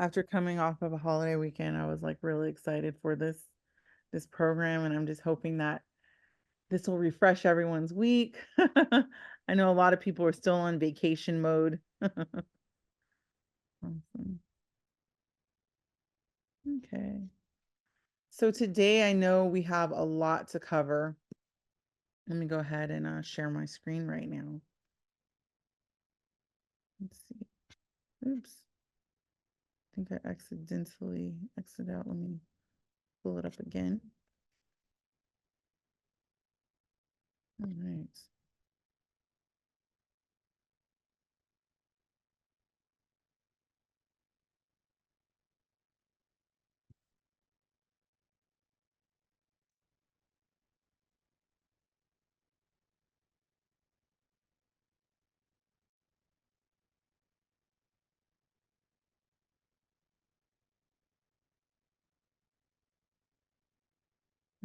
after coming off of a holiday weekend, I was like really excited for this program, and I'm just hoping that this will refresh everyone's week. I know a lot of people are still on vacation mode. Awesome. Okay. So today I know we have a lot to cover. Let me go ahead and share my screen right now. Let's see. Oops. I think I accidentally exited out. Let me pull it up again. All right.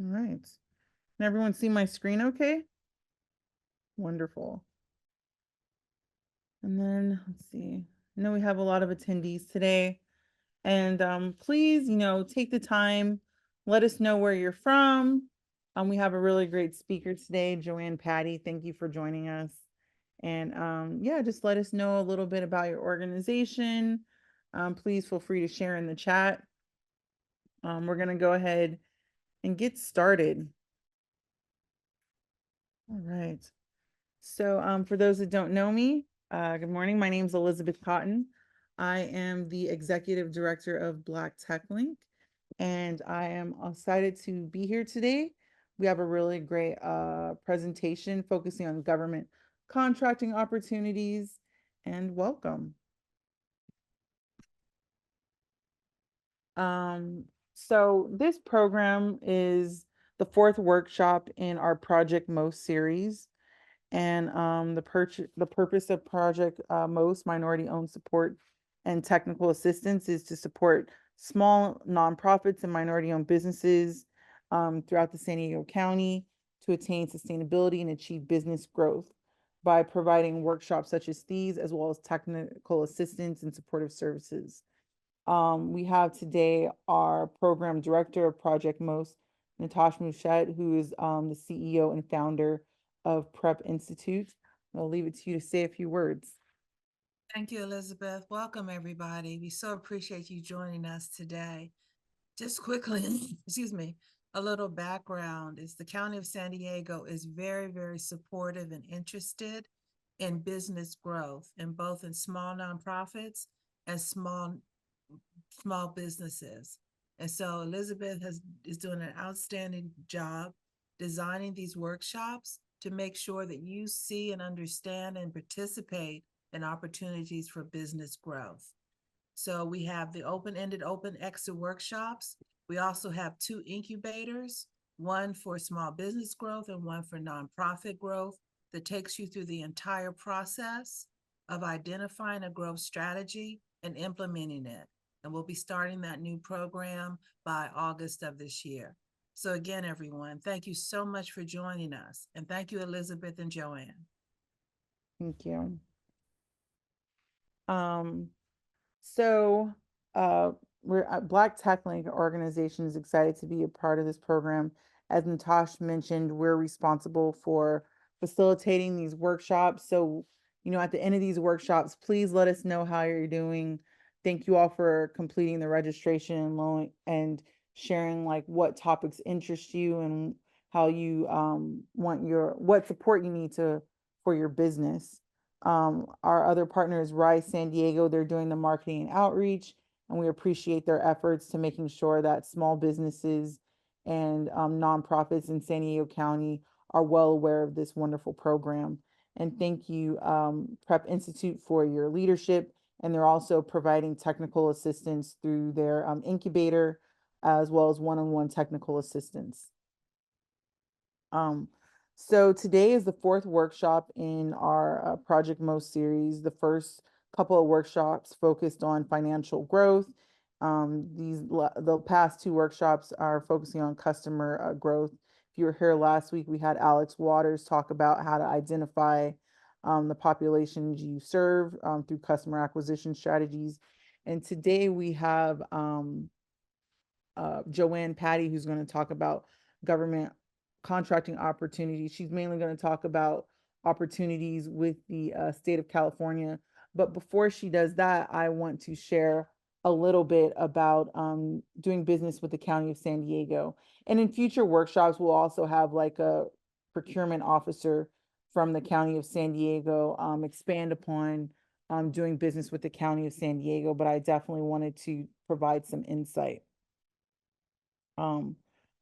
All right. Can everyone see my screen okay? Wonderful. And then let's see. I know we have a lot of attendees today. And please, take the time, let us know where you're from. We have a really great speaker today, Joanne Patty. Thank you for joining us. And yeah, just let us know a little bit about your organization. Please feel free to share in the chat. We're going to go ahead and get started. All right. So for those that don't know me, good morning. My name is Elizabeth Cotton. I am the executive director of Black Tech Link, and I am excited to be here today. We have a really great presentation focusing on government contracting opportunities, and welcome. So this program is the fourth workshop in our Project Most series. And the purpose of Project Most Minority-Owned Support and Technical Assistance is to support small nonprofits and minority-owned businesses throughout the San Diego County to attain sustainability and achieve business growth by providing workshops such as these, as well as technical assistance and supportive services. We have today our program director of Project Most, Natasha Mouchette, who is the CEO and founder of Prep Institute. I'll leave it to you to say a few words. Thank you, Elizabeth. Welcome, everybody. We so appreciate you joining us today. Just quickly, excuse me, a little background is the County of San Diego is very, very supportive and interested in business growth, and both in small nonprofits and small businesses. And so Elizabeth is doing an outstanding job designing these workshops to make sure that you see and understand and participate in opportunities for business growth. So we have the open-ended, open exit workshops. We also have 2 incubators, one for small business growth and one for nonprofit growth, that takes you through the entire process of identifying a growth strategy and implementing it. And we'll be starting that new program by August of this year. So again, everyone, thank you so much for joining us. And thank you, Elizabeth and Joanne. Thank you. So we're Black Tech Link organization is excited to be a part of this program. As Natasha mentioned, we're responsible for facilitating these workshops. So, at the end of these workshops, please let us know how you're doing. Thank you all for completing the registration and sharing like what topics interest you and how you want what support you need for your business. Our other partner is Rise San Diego. They're doing the marketing and outreach, and we appreciate their efforts to making sure that small businesses and nonprofits in San Diego County are well aware of this wonderful program. And thank you, Prep Institute, for your leadership. And they're also providing technical assistance through their incubator, as well as one-on-one technical assistance. So today is the fourth workshop in our Project Most series. The first couple of workshops focused on financial growth. The past 2 workshops are focusing on customer growth. If you were here last week, we had Alex Waters talk about how to identify the populations you serve through customer acquisition strategies. And today we have Joanne Patty, who's going to talk about government contracting opportunities. She's mainly going to talk about opportunities with the state of California. But before she does that, I want to share a little bit about doing business with the County of San Diego. And in future workshops, we'll also have like a procurement officer from the County of San Diego expand upon doing business with the County of San Diego. But I definitely wanted to provide some insight. Um,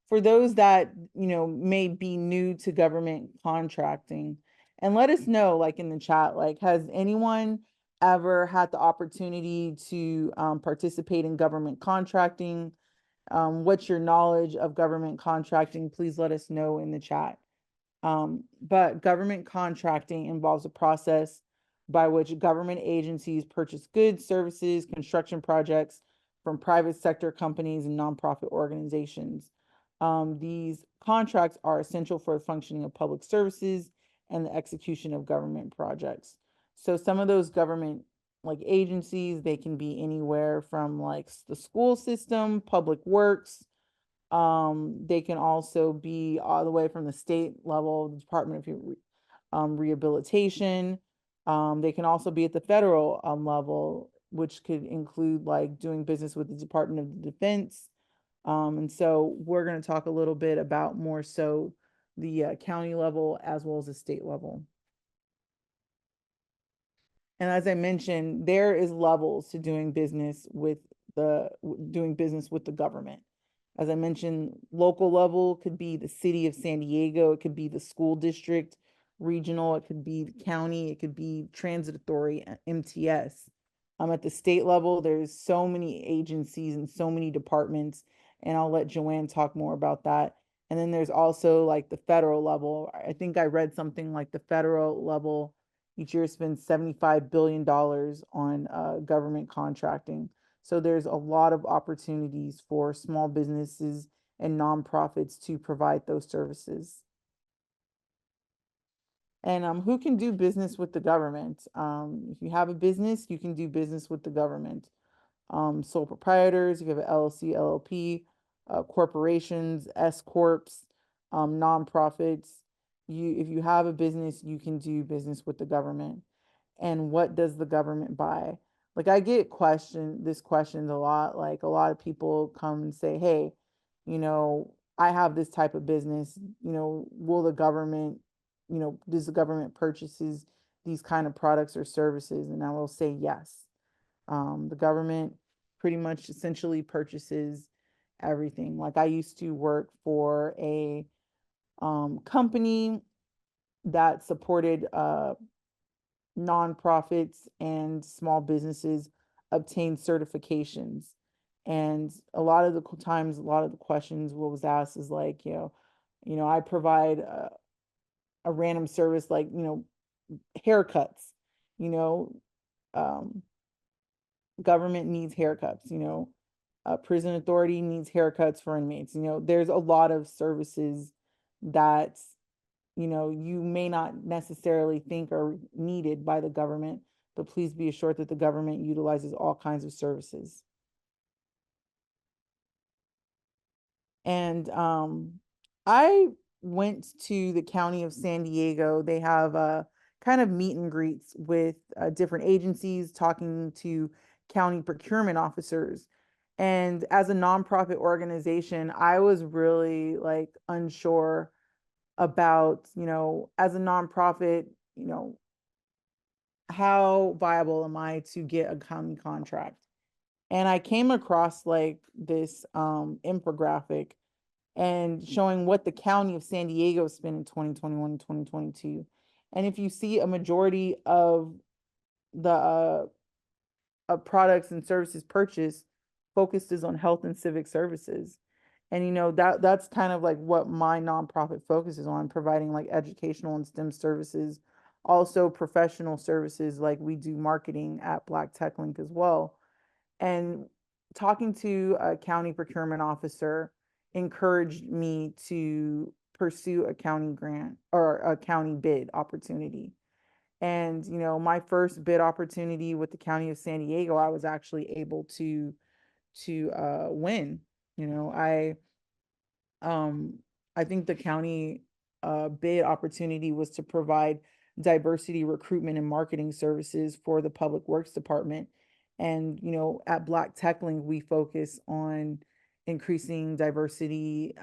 for those that, may be new to government contracting, and let us know, like in the chat, like, has anyone ever had the opportunity to participate in government contracting? What's your knowledge of government contracting? Please let us know in the chat. But government contracting involves a process by which government agencies purchase goods, services, construction projects from private sector companies and nonprofit organizations. These contracts are essential for the functioning of public services and the execution of government projects. So some of those government like agencies, they can be anywhere from like the school system, public works, they can also be all the way from the state level, the Department of Rehabilitation. They can also be at the federal level, which could include like doing business with the Department of Defense. And so we're going to talk a little bit about more so the county level as well as the state level. And as I mentioned, there is levels to doing business with the government. As I mentioned, local level could be the city of San Diego, it could be the school district, regional, it could be the county, it could be transit authority, MTS. At the state level, there's so many agencies and so many departments, and I'll let Joanne talk more about that. And then there's also like the federal level. I think I read something like the federal level each year spends $75 billion on government contracting. So there's a lot of opportunities for small businesses and nonprofits to provide those services. And who can do business with the government? If you have a business, you can do business with the government. Sole proprietors, if you have an LLC, LLP, corporations, S corps, nonprofits. If you have a business, you can do business with the government. And what does the government buy? Like I get this question a lot. Like a lot of people come and say, "Hey, I have this type of business. Will the government, does the government purchases these kind of products or services?" And I will say yes. The government pretty much essentially purchases everything. Like I used to work for a company that supported nonprofits and small businesses obtain certifications. And a lot of the times, a lot of the questions what was asked is like, I provide a random service like, haircuts, you know, um, government needs haircuts, prison authority needs haircuts for inmates. There's a lot of services that, you may not necessarily think are needed by the government, but please be assured that the government utilizes all kinds of services. And I went to the County of San Diego. They have a kind of meet and greets with different agencies, talking to county procurement officers. And as a nonprofit organization, I was really like unsure about, as a nonprofit, how viable am I to get a county contract? And I came across like this infographic and showing what the county of San Diego spent in 2021 and 2022. And if you see a majority of the products and services purchased focused is on health and civic services. And that's kind of like what my nonprofit focuses on, providing like educational and STEM services, also professional services like we do marketing at Black Tech Link as well. And talking to a county procurement officer encouraged me to pursue a county grant or a county bid opportunity. And, my first bid opportunity with the County of San Diego, I was actually able to win. You know, um, I think the county bid opportunity was to provide diversity recruitment and marketing services for the Public Works Department. And, at Black Tech Link, we focus on increasing diversity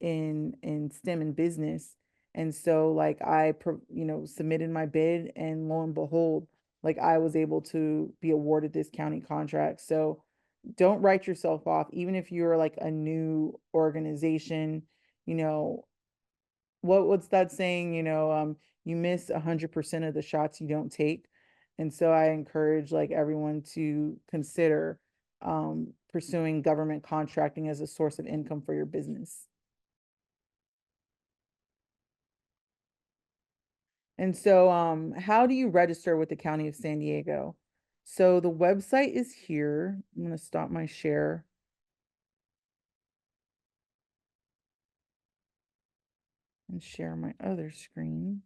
in STEM and business. And so like submitted my bid, and lo and behold, like I was able to be awarded this county contract. So don't write yourself off, even if you're like a new organization. you know what's that saying? You miss 100% of the shots you don't take. And so I encourage like everyone to consider pursuing government contracting as a source of income for your business. And so how do you register with the County of San Diego? So the website is here. I'm going to stop my share and share my other screen.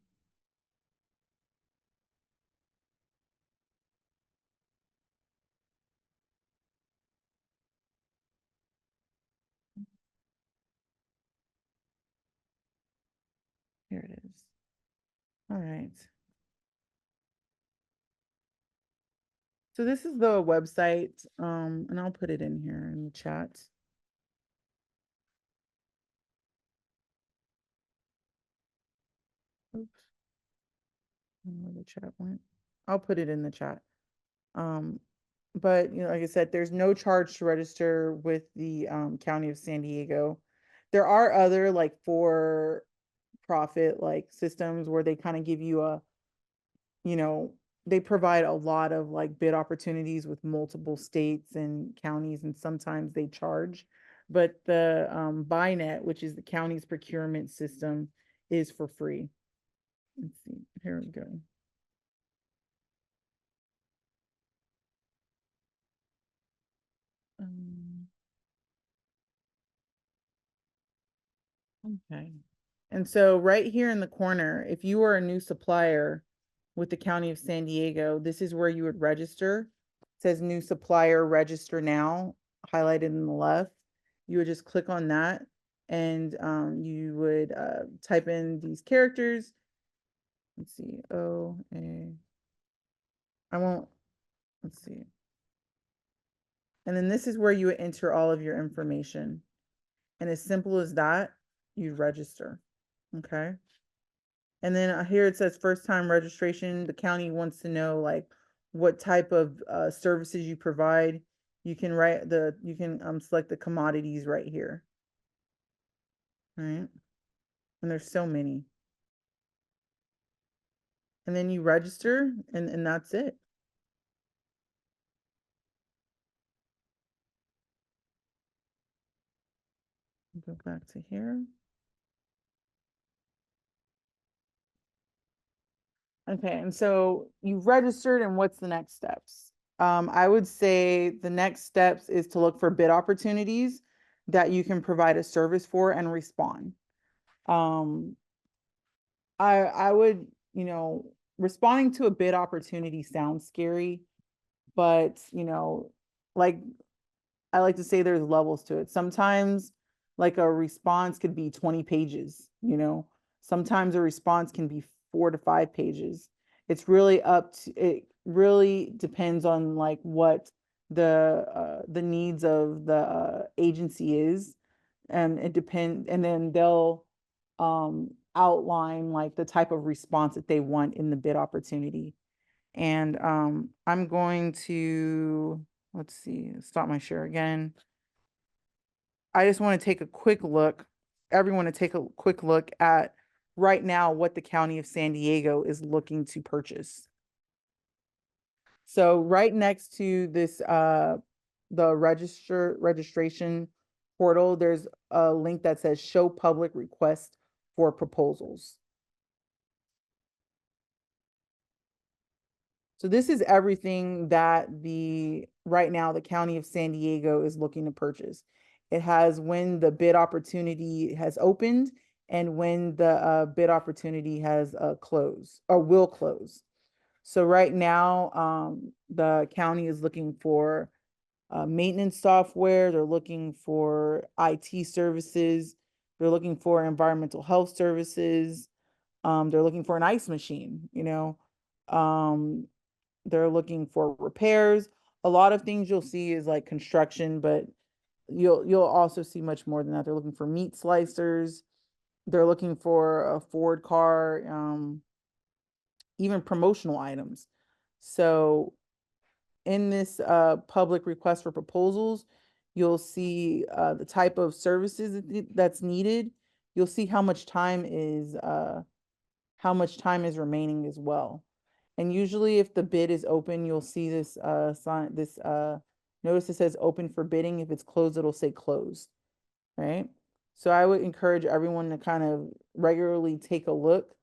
Here it is. All right. So this is the website, and I'll put it in here in the chat. Oops, I don't know where the chat went. I'll put it in the chat. Um, but like I said, there's no charge to register with the County of San Diego. There are other like for profit like systems where they kind of give you you know, they provide a lot of like bid opportunities with multiple states and counties, and sometimes they charge. But the BINET, which is the county's procurement system, is for free. Let's see, here we go. Um, okay. And so right here in the corner, if you are a new supplier with the County of San Diego, this is where you would register. It says new supplier, register now, highlighted in the left. You would just click on that, and you would type in these characters. Let's see, I won't, let's see. And then this is where you would enter all of your information. And as simple as that, you register, okay? And then here it says first time registration. The county wants to know like what type of services you provide. You can select the commodities right here. All right. And there's so many. And then you register, and that's it. Go back to here. Okay, and so you've registered, and what's the next steps? I would say the next steps is to look for bid opportunities that you can provide a service for and respond. Um, I would, responding to a bid opportunity sounds scary, but like I like to say there's levels to it. Sometimes like a response could be 20 pages. Sometimes a response can be 4 to 5 pages. It really depends on like what the needs of the agency is. And it depends, and then they'll outline like the type of response that they want in the bid opportunity. And I'm going to, let's see, stop my share again. I just want to take a quick look, everyone to take a quick look at right now what the County of San Diego is looking to purchase. So right next to this, the registration portal, there's a link that says show public request for proposals. So this is everything that right now the County of San Diego is looking to purchase. It has when the bid opportunity has opened, and when the bid opportunity has closed or will close. So right now, the county is looking for maintenance software. They're looking for IT services. They're looking for environmental health services. They're looking for an ice machine, Um, they're looking for repairs. A lot of things you'll see is like construction, but you'll also see much more than that. They're looking for meat slicers. They're looking for a Ford car, even promotional items. So in this public request for proposals, you'll see the type of services that's needed. You'll see how much time is remaining as well. And usually if the bid is open, you'll see this notice that says open for bidding. If it's closed, it'll say closed, right? So I would encourage everyone to kind of regularly take a look.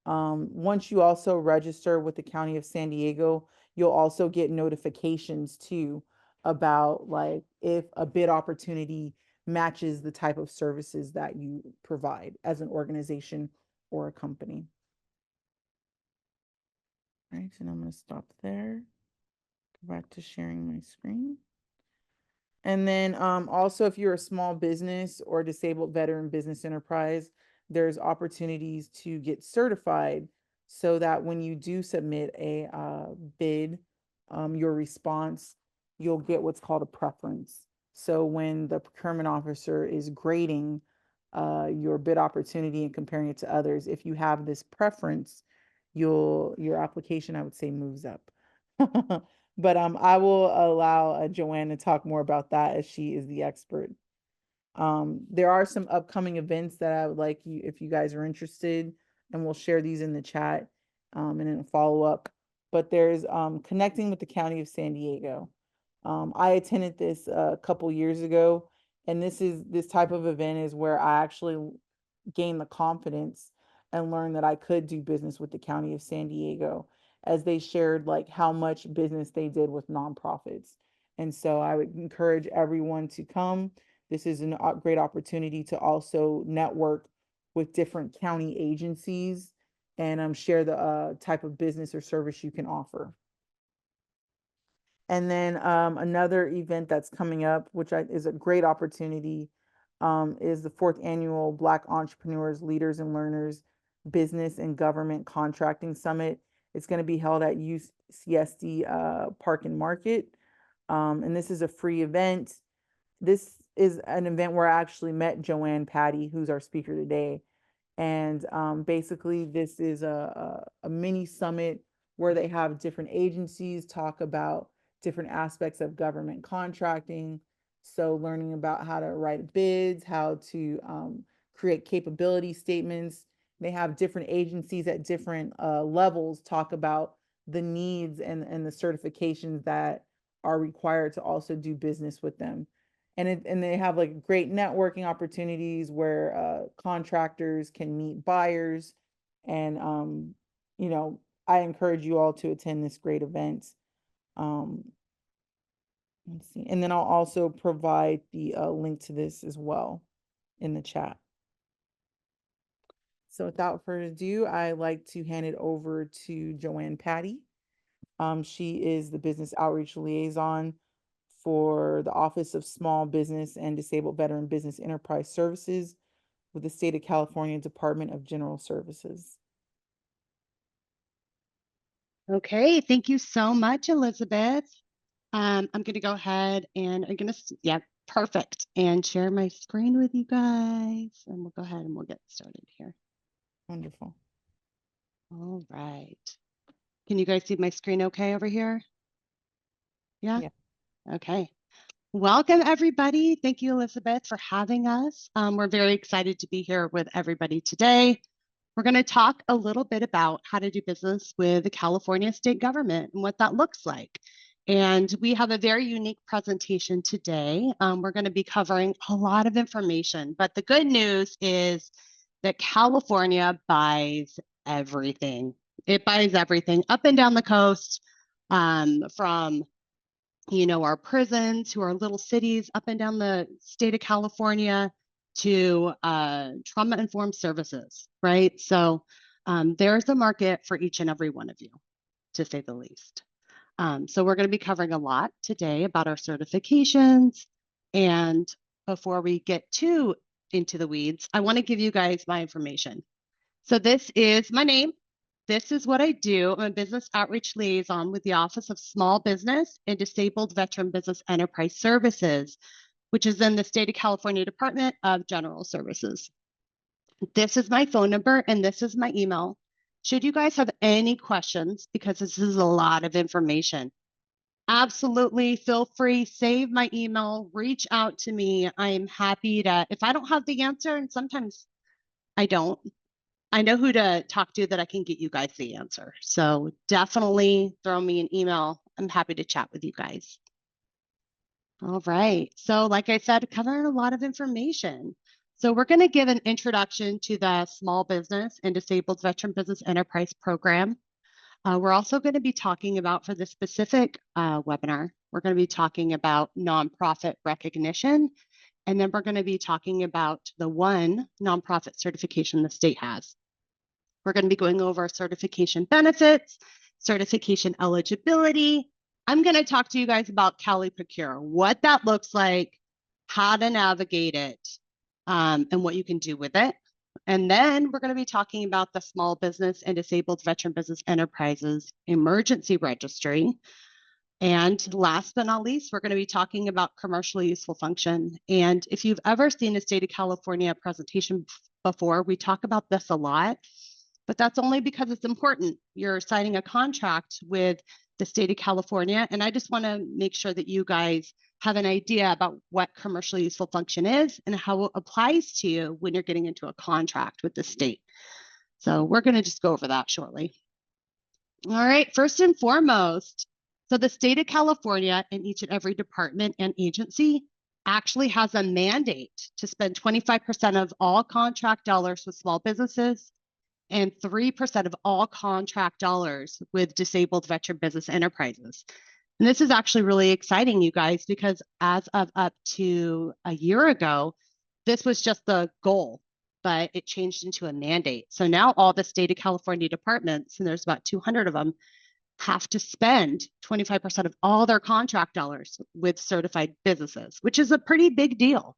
Once you also register with the County of San Diego, you'll also get notifications too about like if a bid opportunity matches the type of services that you provide as an organization or a company. All right, and I'm going to stop there. Go back to sharing my screen. And then also, if you're a small business or disabled veteran business enterprise, there's opportunities to get certified so that when you do submit a bid, your response, you'll get what's called a preference. So when the procurement officer is grading your bid opportunity and comparing it to others, if you have this preference, your application, I would say, moves up. But I will allow Joanne to talk more about that as she is the expert. There are some upcoming events that I would like you, if you guys are interested, and we'll share these in the chat and in a follow up. But there's connecting with the County of San Diego. I attended this a couple years ago, and this type of event is where I actually gain the confidence and learn that I could do business with the County of San Diego, as they shared like how much business they did with nonprofits. And so I would encourage everyone to come. This is a great opportunity to also network with different county agencies and share the type of business or service you can offer. And then another event that's coming up, which is a great opportunity, is the 4th annual Black Entrepreneurs, Leaders and Learners Business and Government Contracting Summit. It's going to be held at UCSD Park and Market. And this is a free event. This is an event where I actually met Joanne Patty, who's our speaker today. And basically, this is a mini summit where they have different agencies talk about different aspects of government contracting. So learning about how to write bids, how to create capability statements. They have different agencies at different levels talk about the needs and the certifications that are required to also do business with them. And they have like great networking opportunities where contractors can meet buyers. And I encourage you all to attend this great event. Let's see. And then I'll also provide the link to this as well in the chat. So without further ado, I like to hand it over to Joanne Patty. She is the business outreach liaison for the Office of Small Business and Disabled Veteran Business Enterprise Services with the State of California Department of General Services. Okay, thank you so much, Elizabeth. I'm going to go ahead and yeah, perfect. And share my screen with you guys. And we'll go ahead and we'll get started here. Wonderful. All right. Can you guys see my screen okay over here? Yeah? Okay. Welcome, everybody. Thank you, Elizabeth, for having us. We're very excited to be here with everybody today. We're going to talk a little bit about how to do business with the California state government and what that looks like. And we have a very unique presentation today. We're going to be covering a lot of information, but the good news is that California buys everything. It buys everything up and down the coast, from our prisons to our little cities up and down the state of California to trauma-informed services, right? So there's a market for each and every one of you, to say the least. So we're going to be covering a lot today about our certifications. And before we get too into the weeds, I want to give you guys my information. So this is my name. This is what I do. I'm a business outreach liaison with the Office of Small Business and Disabled Veteran Business Enterprise Services, which is in the state of California Department of General Services. This is my phone number and this is my email. Should you guys have any questions, because this is a lot of information, absolutely feel free, save my email, reach out to me. I am happy to, if I don't have the answer, and sometimes I don't, I know who to talk to that I can get you guys the answer. So definitely throw me an email. I'm happy to chat with you guys. All right. So like I said, covering a lot of information. So we're going to give an introduction to the Small Business and Disabled Veteran Business Enterprise Program. We're also going to be talking about, for this specific webinar, we're going to be talking about nonprofit recognition. And then we're going to be talking about the one nonprofit certification the state has. We're going to be going over certification benefits, certification eligibility. I'm going to talk to you guys about Cal eProcure, what that looks like, how to navigate it, and what you can do with it. And then we're going to be talking about the Small Business and Disabled Veteran Business Enterprises Emergency Registry. And last but not least, we're going to be talking about commercially useful function. And if you've ever seen a state of California presentation before, we talk about this a lot, but that's only because it's important. You're signing a contract with the state of California, and I just want to make sure that you guys have an idea about what commercially useful function is and how it applies to you when you're getting into a contract with the state. So we're going to just go over that shortly. All right, first and foremost, so the state of California and each and every department and agency actually has a mandate to spend 25% of all contract dollars with small businesses and 3% of all contract dollars with disabled veteran business enterprises. And this is actually really exciting, you guys, because as of up to a year ago, this was just the goal, but it changed into a mandate. So now all the state of California departments, and there's about 200 of them, have to spend 25% of all their contract dollars with certified businesses, which is a pretty big deal.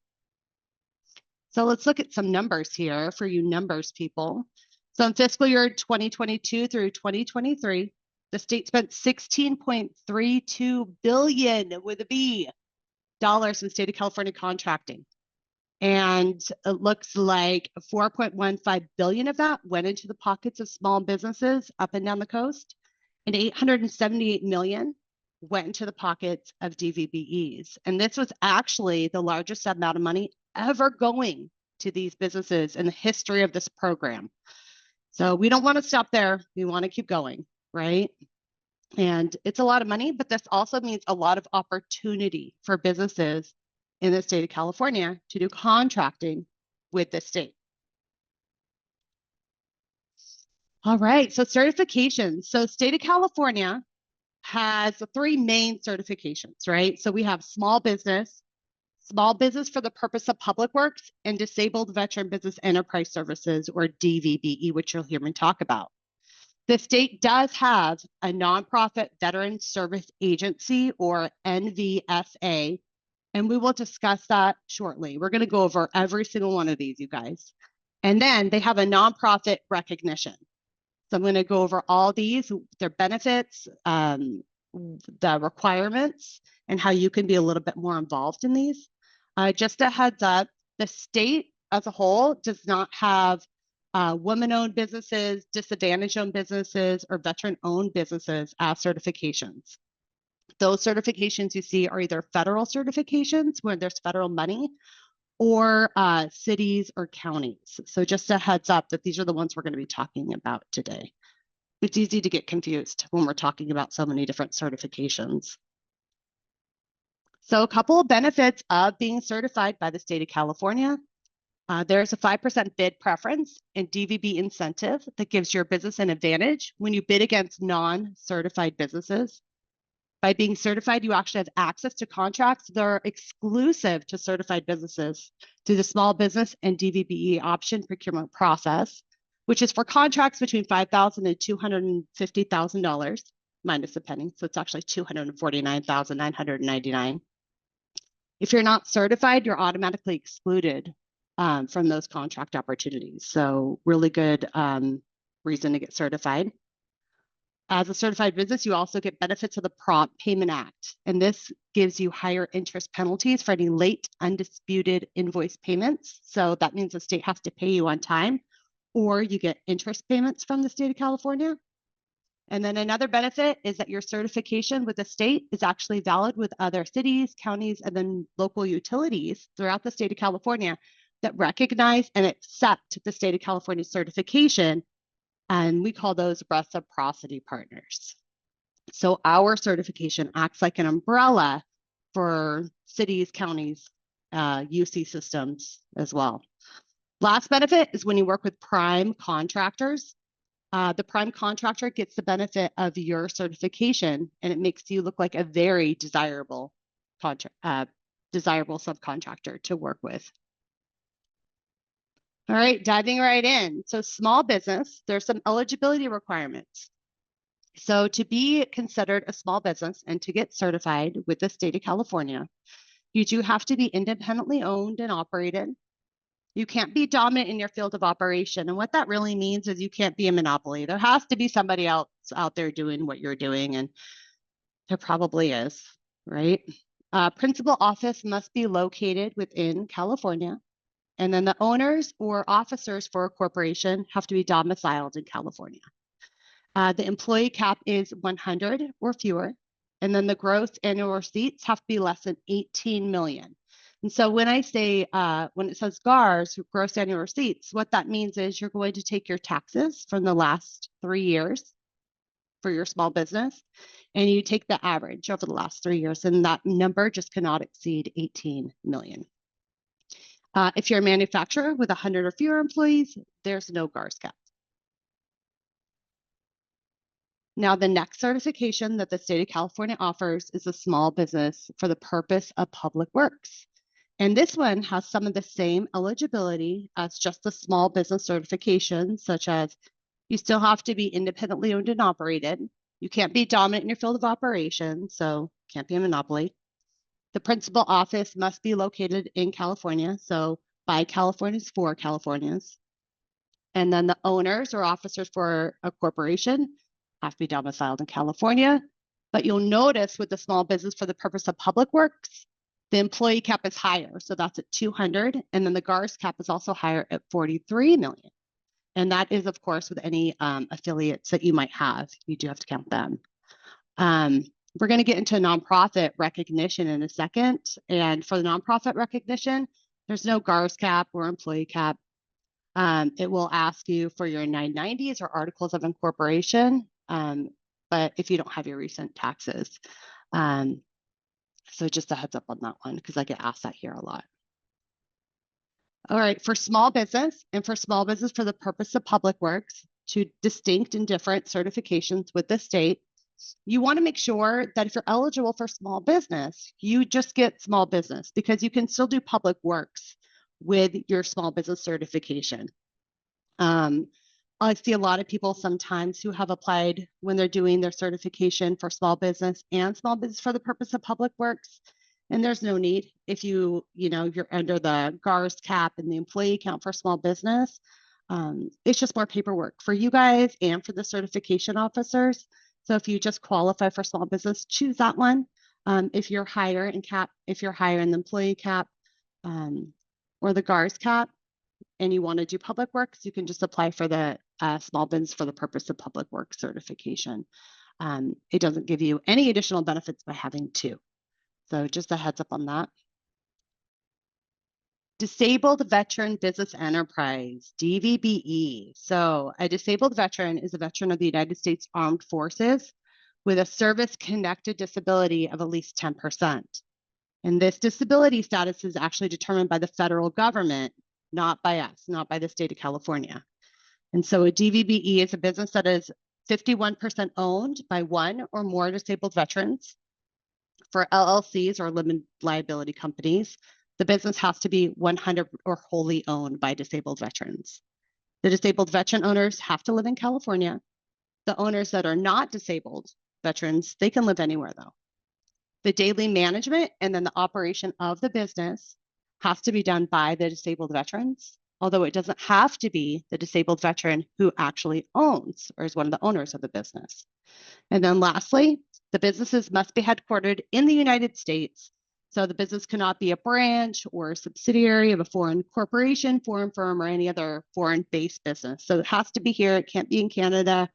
So let's look at some numbers here for you numbers people. So in fiscal year 2022 through 2023, the state spent $16.32 billion with a B dollars in state of California contracting. And it looks like 4.15 billion of that went into the pockets of small businesses up and down the coast, and 878 million went into the pockets of DVBEs. And this was actually the largest amount of money ever going to these businesses in the history of this program. So we don't want to stop there. We want to keep going, right? And it's a lot of money, but this also means a lot of opportunity for businesses in the state of California to do contracting with the state. All right, so certifications. So state of California has 3 main certifications, right? So we have small business for the purpose of public works, and disabled veteran business enterprise services, or DVBE, which you'll hear me talk about. The state does have a nonprofit veteran service agency, or NVSA, and we will discuss that shortly. We're going to go over every single one of these, you guys. And then they have a nonprofit recognition. So I'm going to go over all these, their benefits, the requirements, and how you can be a little bit more involved in these. Just a heads up, the state as a whole does not have women-owned businesses, disadvantaged-owned businesses, or veteran-owned businesses as certifications. Those certifications you see are either federal certifications where there's federal money, or cities or counties. So just a heads up that these are the ones we're going to be talking about today. It's easy to get confused when we're talking about so many different certifications. So a couple of benefits of being certified by the state of California. There's a 5% bid preference and DVB incentive that gives your business an advantage when you bid against non-certified businesses. By being certified, you actually have access to contracts that are exclusive to certified businesses through the small business and DVBE option procurement process, which is for contracts between $5,000 and $250,000 minus a penny. So it's actually $249,999. If you're not certified, you're automatically excluded from those contract opportunities. So really good reason to get certified. As a certified business, you also get benefits of the Prompt Payment Act, and this gives you higher interest penalties for any late, undisputed invoice payments. So that means the state has to pay you on time, or you get interest payments from the state of California. And then another benefit is that your certification with the state is actually valid with other cities, counties, and then local utilities throughout the state of California that recognize and accept the state of California certification. And we call those reciprocity partners. So our certification acts like an umbrella for cities, counties, UC systems as well. Last benefit is when you work with prime contractors. The prime contractor gets the benefit of your certification, and it makes you look like a very desirable subcontractor to work with. All right, diving right in. So small business, there's some eligibility requirements. So to be considered a small business and to get certified with the state of California, you do have to be independently owned and operated. You can't be dominant in your field of operation. And what that really means is you can't be a monopoly. There has to be somebody else out there doing what you're doing, and there probably is, right? Principal office must be located within California. And then the owners or officers for a corporation have to be domiciled in California. The employee cap is 100 or fewer. And then the gross annual receipts have to be less than 18 million. And so when I say, when it says GARS, gross annual receipts, what that means is you're going to take your taxes from the last 3 years for your small business, and you take the average over the last 3 years, and that number just cannot exceed 18 million. If you're a manufacturer with 100 or fewer employees, there's no GARS cap. Now, the next certification that the state of California offers is a small business for the purpose of public works. And this one has some of the same eligibility as just the small business certification, such as you still have to be independently owned and operated. You can't be dominant in your field of operation, so can't be a monopoly. The principal office must be located in California, so by Californians for Californians. And then the owners or officers for a corporation have to be domiciled in California. But you'll notice with the small business for the purpose of public works, the employee cap is higher, so that's at 200, and then the GARS cap is also higher at 43 million. And that is, of course, with any affiliates that you might have. You do have to count them. We're going to get into nonprofit recognition in a second. And for the nonprofit recognition, there's no GARS cap or employee cap. It will ask you for your 990s or articles of incorporation, but if you don't have your recent taxes. So just a heads up on that one, because I get asked that here a lot. All right, for small business and for small business for the purpose of public works, two distinct and different certifications with the state. You want to make sure that if you're eligible for small business, you just get small business, because you can still do public works with your small business certification. I see a lot of people sometimes who have applied when they're doing their certification for small business and small business for the purpose of public works. And there's no need if you're under the GARS cap and the employee count for small business. It's just more paperwork for you guys and for the certification officers. So if you just qualify for small business, choose that one. If you're higher in the employee cap or the GARS cap, and you want to do public works, you can just apply for the small business for the purpose of public work certification. It doesn't give you any additional benefits by having two. So just a heads up on that. Disabled Veteran Business Enterprise, DVBE. So a disabled veteran is a veteran of the United States Armed Forces with a service-connected disability of at least 10%. And this disability status is actually determined by the federal government, not by us, not by the state of California. And so a DVBE is a business that is 51% owned by one or more disabled veterans, for LLCs or limited liability companies, the business has to be 100 or wholly owned by disabled veterans. The disabled veteran owners have to live in California. The owners that are not disabled veterans, they can live anywhere though. The daily management and then the operation of the business has to be done by the disabled veterans, although it doesn't have to be the disabled veteran who actually owns or is one of the owners of the business. And then lastly, the businesses must be headquartered in the United States. So the business cannot be a branch or a subsidiary of a foreign corporation, foreign firm, or any other foreign-based business. So it has to be here. It can't be in Canada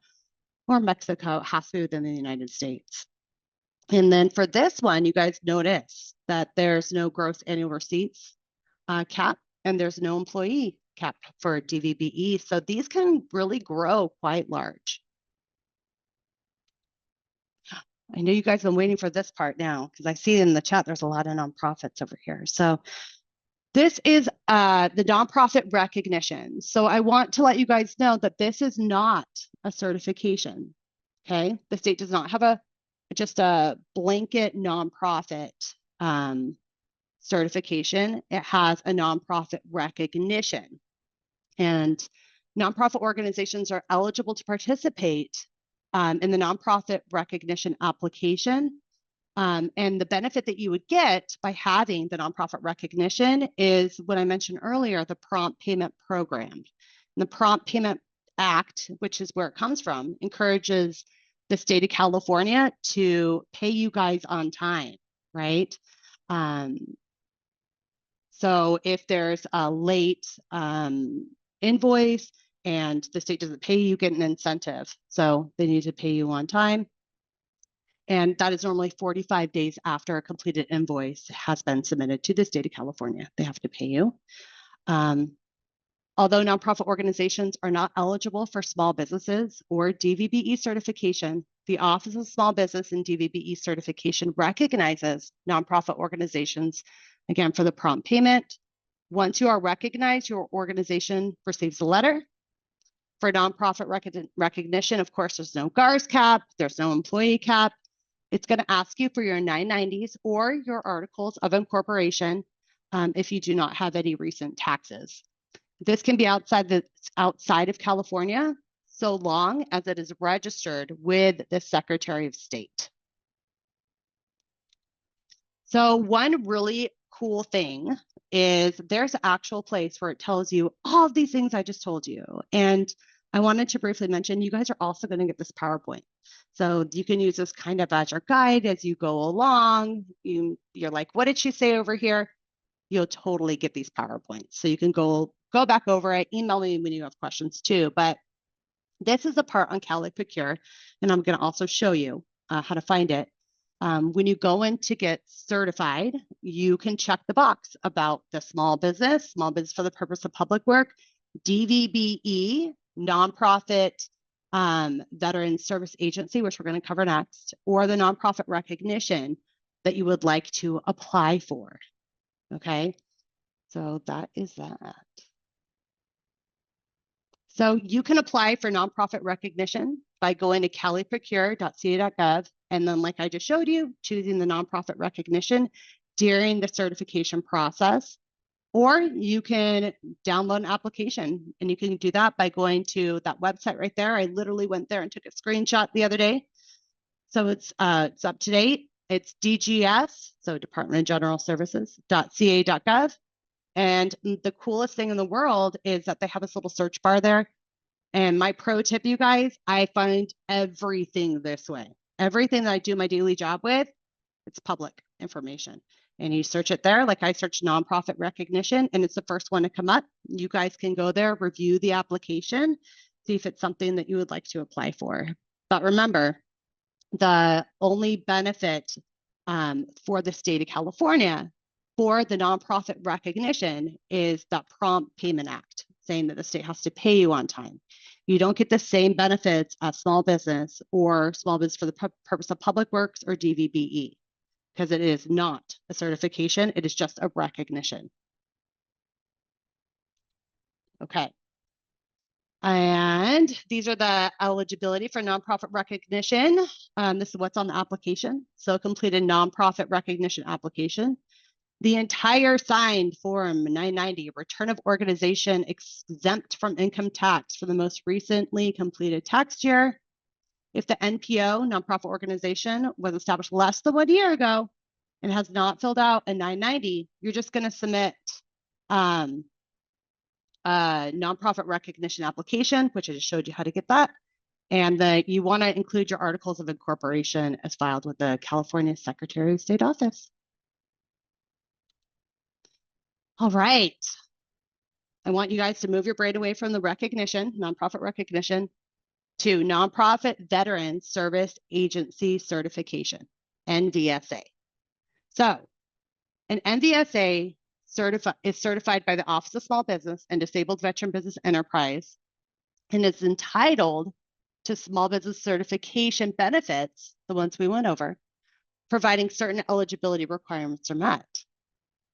or Mexico. It has to be within the United States. And then for this one, you guys notice that there's no gross annual receipts cap, and there's no employee cap for DVBE. So these can really grow quite large. I know you guys have been waiting for this part now because I see in the chat there's a lot of nonprofits over here. So this is the nonprofit recognition. So I want to let you guys know that this is not a certification. Okay, the state does not have just a blanket nonprofit certification. It has a nonprofit recognition, and nonprofit organizations are eligible to participate in the nonprofit recognition application. And the benefit that you would get by having the nonprofit recognition is what I mentioned earlier, the prompt payment program. And the Prompt Payment Act, which is where it comes from, encourages the state of California to pay you guys on time, right? So if there's a late invoice and the state doesn't pay you, you get an incentive. So they need to pay you on time. And that is normally 45 days after a completed invoice has been submitted to the state of California. They have to pay you. Although nonprofit organizations are not eligible for small businesses or DVBE certification, the Office of Small Business and DVBE certification recognizes nonprofit organizations, again, for the prompt payment. Once you are recognized, your organization receives a letter. For nonprofit recognition, of course, there's no GARS cap, there's no employee cap. It's going to ask you for your 990s or your articles of incorporation if you do not have any recent taxes. This can be outside of California, so long as it is registered with the Secretary of State. So one really cool thing is there's an actual place where it tells you all of these things I just told you. And I wanted to briefly mention, you guys are also going to get this PowerPoint. So you can use this kind of as your guide as you go along. You're like, what did she say over here? You'll totally get these PowerPoints. So you can go back over it, email me when you have questions too. But this is the part on Cal eProcure, and I'm going to also show you how to find it. When you go in to get certified, you can check the box about the small business for the purpose of public work, DVBE, nonprofit, veteran service agency, which we're going to cover next, or the nonprofit recognition that you would like to apply for. Okay, so that is that. So you can apply for nonprofit recognition by going to caliprocure.ca.gov, and then like I just showed you, choosing the nonprofit recognition during the certification process. Or you can download an application, and you can do that by going to that website right there. I literally went there and took a screenshot the other day. So it's up to date. It's DGS, so Department of General Services.ca.gov. And the coolest thing in the world is that they have this little search bar there. And my pro tip, you guys, I find everything this way. Everything that I do my daily job with, it's public information. And you search it there, like I searched nonprofit recognition, and it's the first one to come up. You guys can go there, review the application, see if it's something that you would like to apply for. But remember, the only benefit for the state of California for the nonprofit recognition is that Prompt Payment Act, saying that the state has to pay you on time. You don't get the same benefits as small business or small business for the purpose of public works or DVBE, because it is not a certification. It is just a recognition. Okay. And these are the eligibility for nonprofit recognition. This is what's on the application. So complete a nonprofit recognition application. The entire signed Form 990, return of organization exempt from income tax for the most recently completed tax year. If the NPO, nonprofit organization, was established less than 1 year ago and has not filled out a 990, you're just going to submit a nonprofit recognition application, which I just showed you how to get that. And you want to include your articles of incorporation as filed with the California Secretary of State office. All right. I want you guys to move your brain away from the recognition, nonprofit recognition, to Nonprofit Veteran Service Agency Certification, NVSA. So an NVSA is certified by the Office of Small Business and Disabled Veteran Business Enterprise and is entitled to small business certification benefits, the ones we went over, providing certain eligibility requirements are met.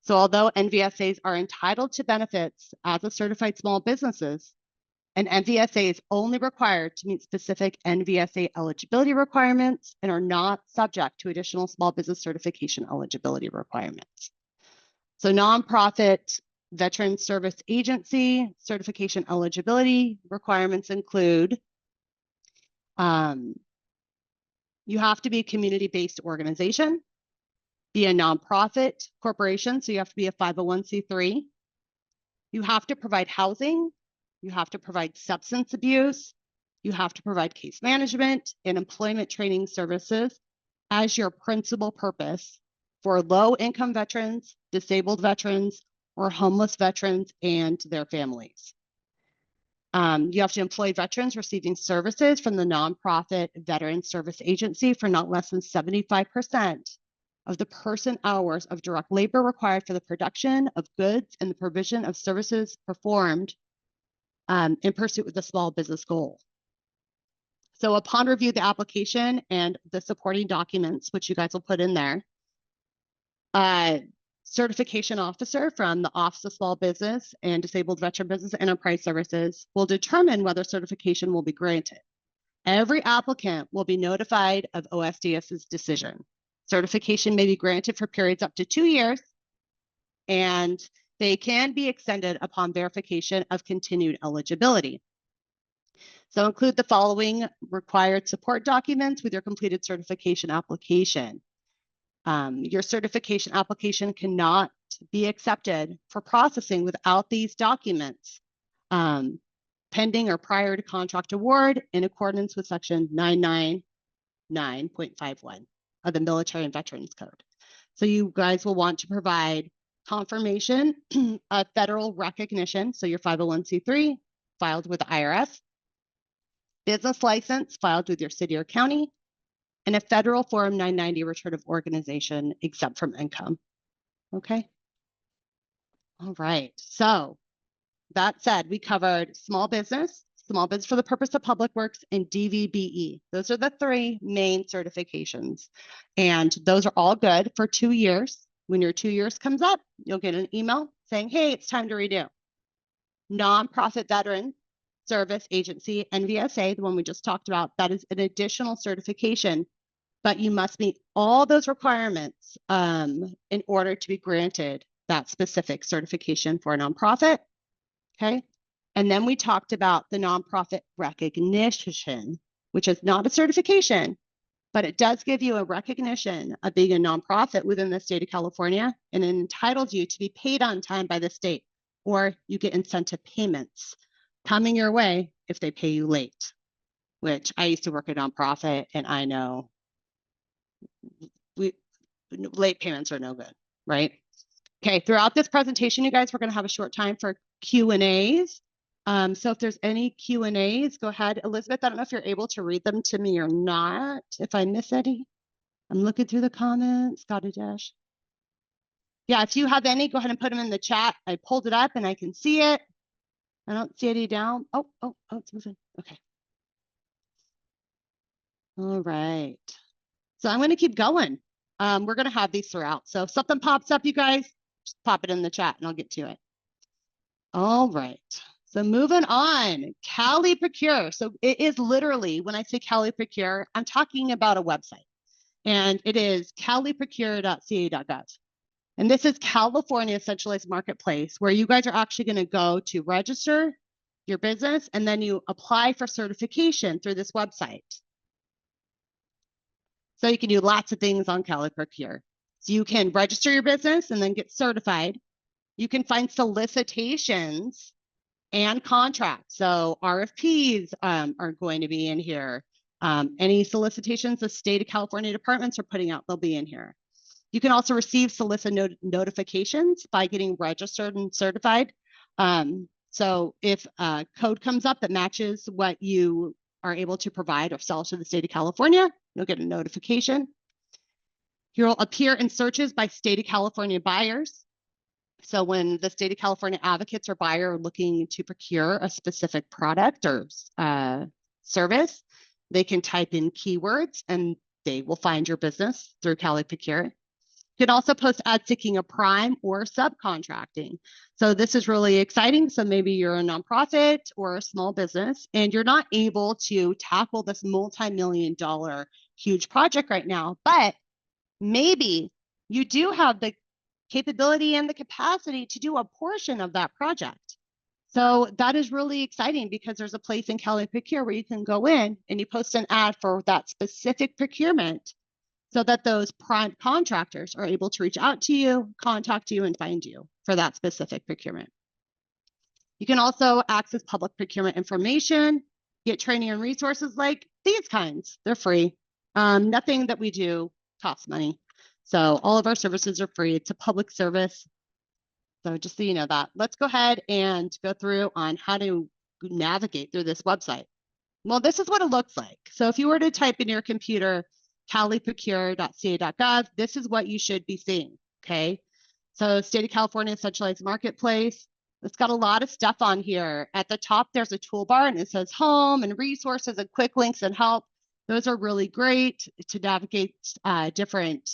So although NVSAs are entitled to benefits as a certified small businesses, an NVSA is only required to meet specific NVSA eligibility requirements and are not subject to additional small business certification eligibility requirements. So nonprofit veteran service agency certification eligibility requirements include you have to be a community-based organization, be a nonprofit corporation, so you have to be a 501c3. You have to provide housing. You have to provide substance abuse. You have to provide case management and employment training services as your principal purpose for low-income veterans, disabled veterans, or homeless veterans and their families. You have to employ veterans receiving services from the nonprofit veteran service agency for not less than 75% of the person hours of direct labor required for the production of goods and the provision of services performed in pursuit of the small business goal. So upon review of the application and the supporting documents, which you guys will put in there, certification officer from the Office of Small Business and Disabled Veteran Business Enterprise Services will determine whether certification will be granted. Every applicant will be notified of OSDS's decision. Certification may be granted for periods up to 2 years, and they can be extended upon verification of continued eligibility. So include the following required support documents with your completed certification application. Your certification application cannot be accepted for processing without these documents, pending or prior to contract award in accordance with section 999.51 of the Military and Veterans Code. So you guys will want to provide confirmation of federal recognition, so your 501c3 filed with the IRS, business license filed with your city or county, and a federal Form 990 return of organization exempt from income. Okay. All right. So that said, we covered small business for the purpose of public works, and DVBE. Those are the 3 main certifications. And those are all good for 2 years. When your 2 years comes up, you'll get an email saying, hey, it's time to renew. Nonprofit Veteran Service Agency, NVSA, the one we just talked about, that is an additional certification, but you must meet all those requirements in order to be granted that specific certification for a nonprofit. Okay. And then we talked about the nonprofit recognition, which is not a certification, but it does give you a recognition of being a nonprofit within the state of California, and it entitles you to be paid on time by the state, or you get incentive payments coming your way if they pay you late, which I used to work at a nonprofit, and I know late payments are no good, right? Okay, throughout this presentation, you guys, we're going to have a short time for Q&As. So if there's any Q&As, go ahead. Elizabeth, I don't know if you're able to read them to me or not. If I miss any, I'm looking through the comments. Got a dash. Yeah, if you have any, go ahead and put them in the chat. I pulled it up and I can see it. I don't see any down. Oh, it's moving. Okay. All right. So I'm going to keep going. We're going to have these throughout. So if something pops up, you guys, just pop it in the chat and I'll get to it. All right. So moving on, Cal eProcure. So it is literally, when I say Cal eProcure, I'm talking about a website, and it is caliprocure.ca.gov. And this is California's centralized marketplace where you guys are actually going to go to register your business, and then you apply for certification through this website. So you can do lots of things on Cal eProcure. So you can register your business and then get certified. You can find solicitations and contracts. So RFPs are going to be in here. Any solicitations the state of California departments are putting out, they'll be in here. You can also receive solicit notifications by getting registered and certified. So if a code comes up that matches what you are able to provide or sell to the state of California, you'll get a notification. You'll appear in searches by state of California buyers. So when the state of California advocates or buyer are looking to procure a specific product or service, they can type in keywords and they will find your business through Cal eProcure. You can also post ads seeking a prime or subcontracting. So this is really exciting. So maybe you're a nonprofit or a small business and you're not able to tackle this multi-million-dollar huge project right now, but maybe you do have the capability and the capacity to do a portion of that project. So that is really exciting because there's a place in Cal eProcure where you can go in and you post an ad for that specific procurement so that those prime contractors are able to reach out to you, contact you, and find you for that specific procurement. You can also access public procurement information, get training and resources like these kinds. They're free. Nothing that we do costs money. So all of our services are free. It's a public service. So just so you know that, let's go ahead and go through on how to navigate through this website. Well, this is what it looks like. So if you were to type in your computer, caliprocure.ca.gov, this is what you should be seeing, okay? So State of California Centralized Marketplace, it's got a lot of stuff on here. At the top, there's a toolbar and it says home and resources and quick links and help. Those are really great to navigate different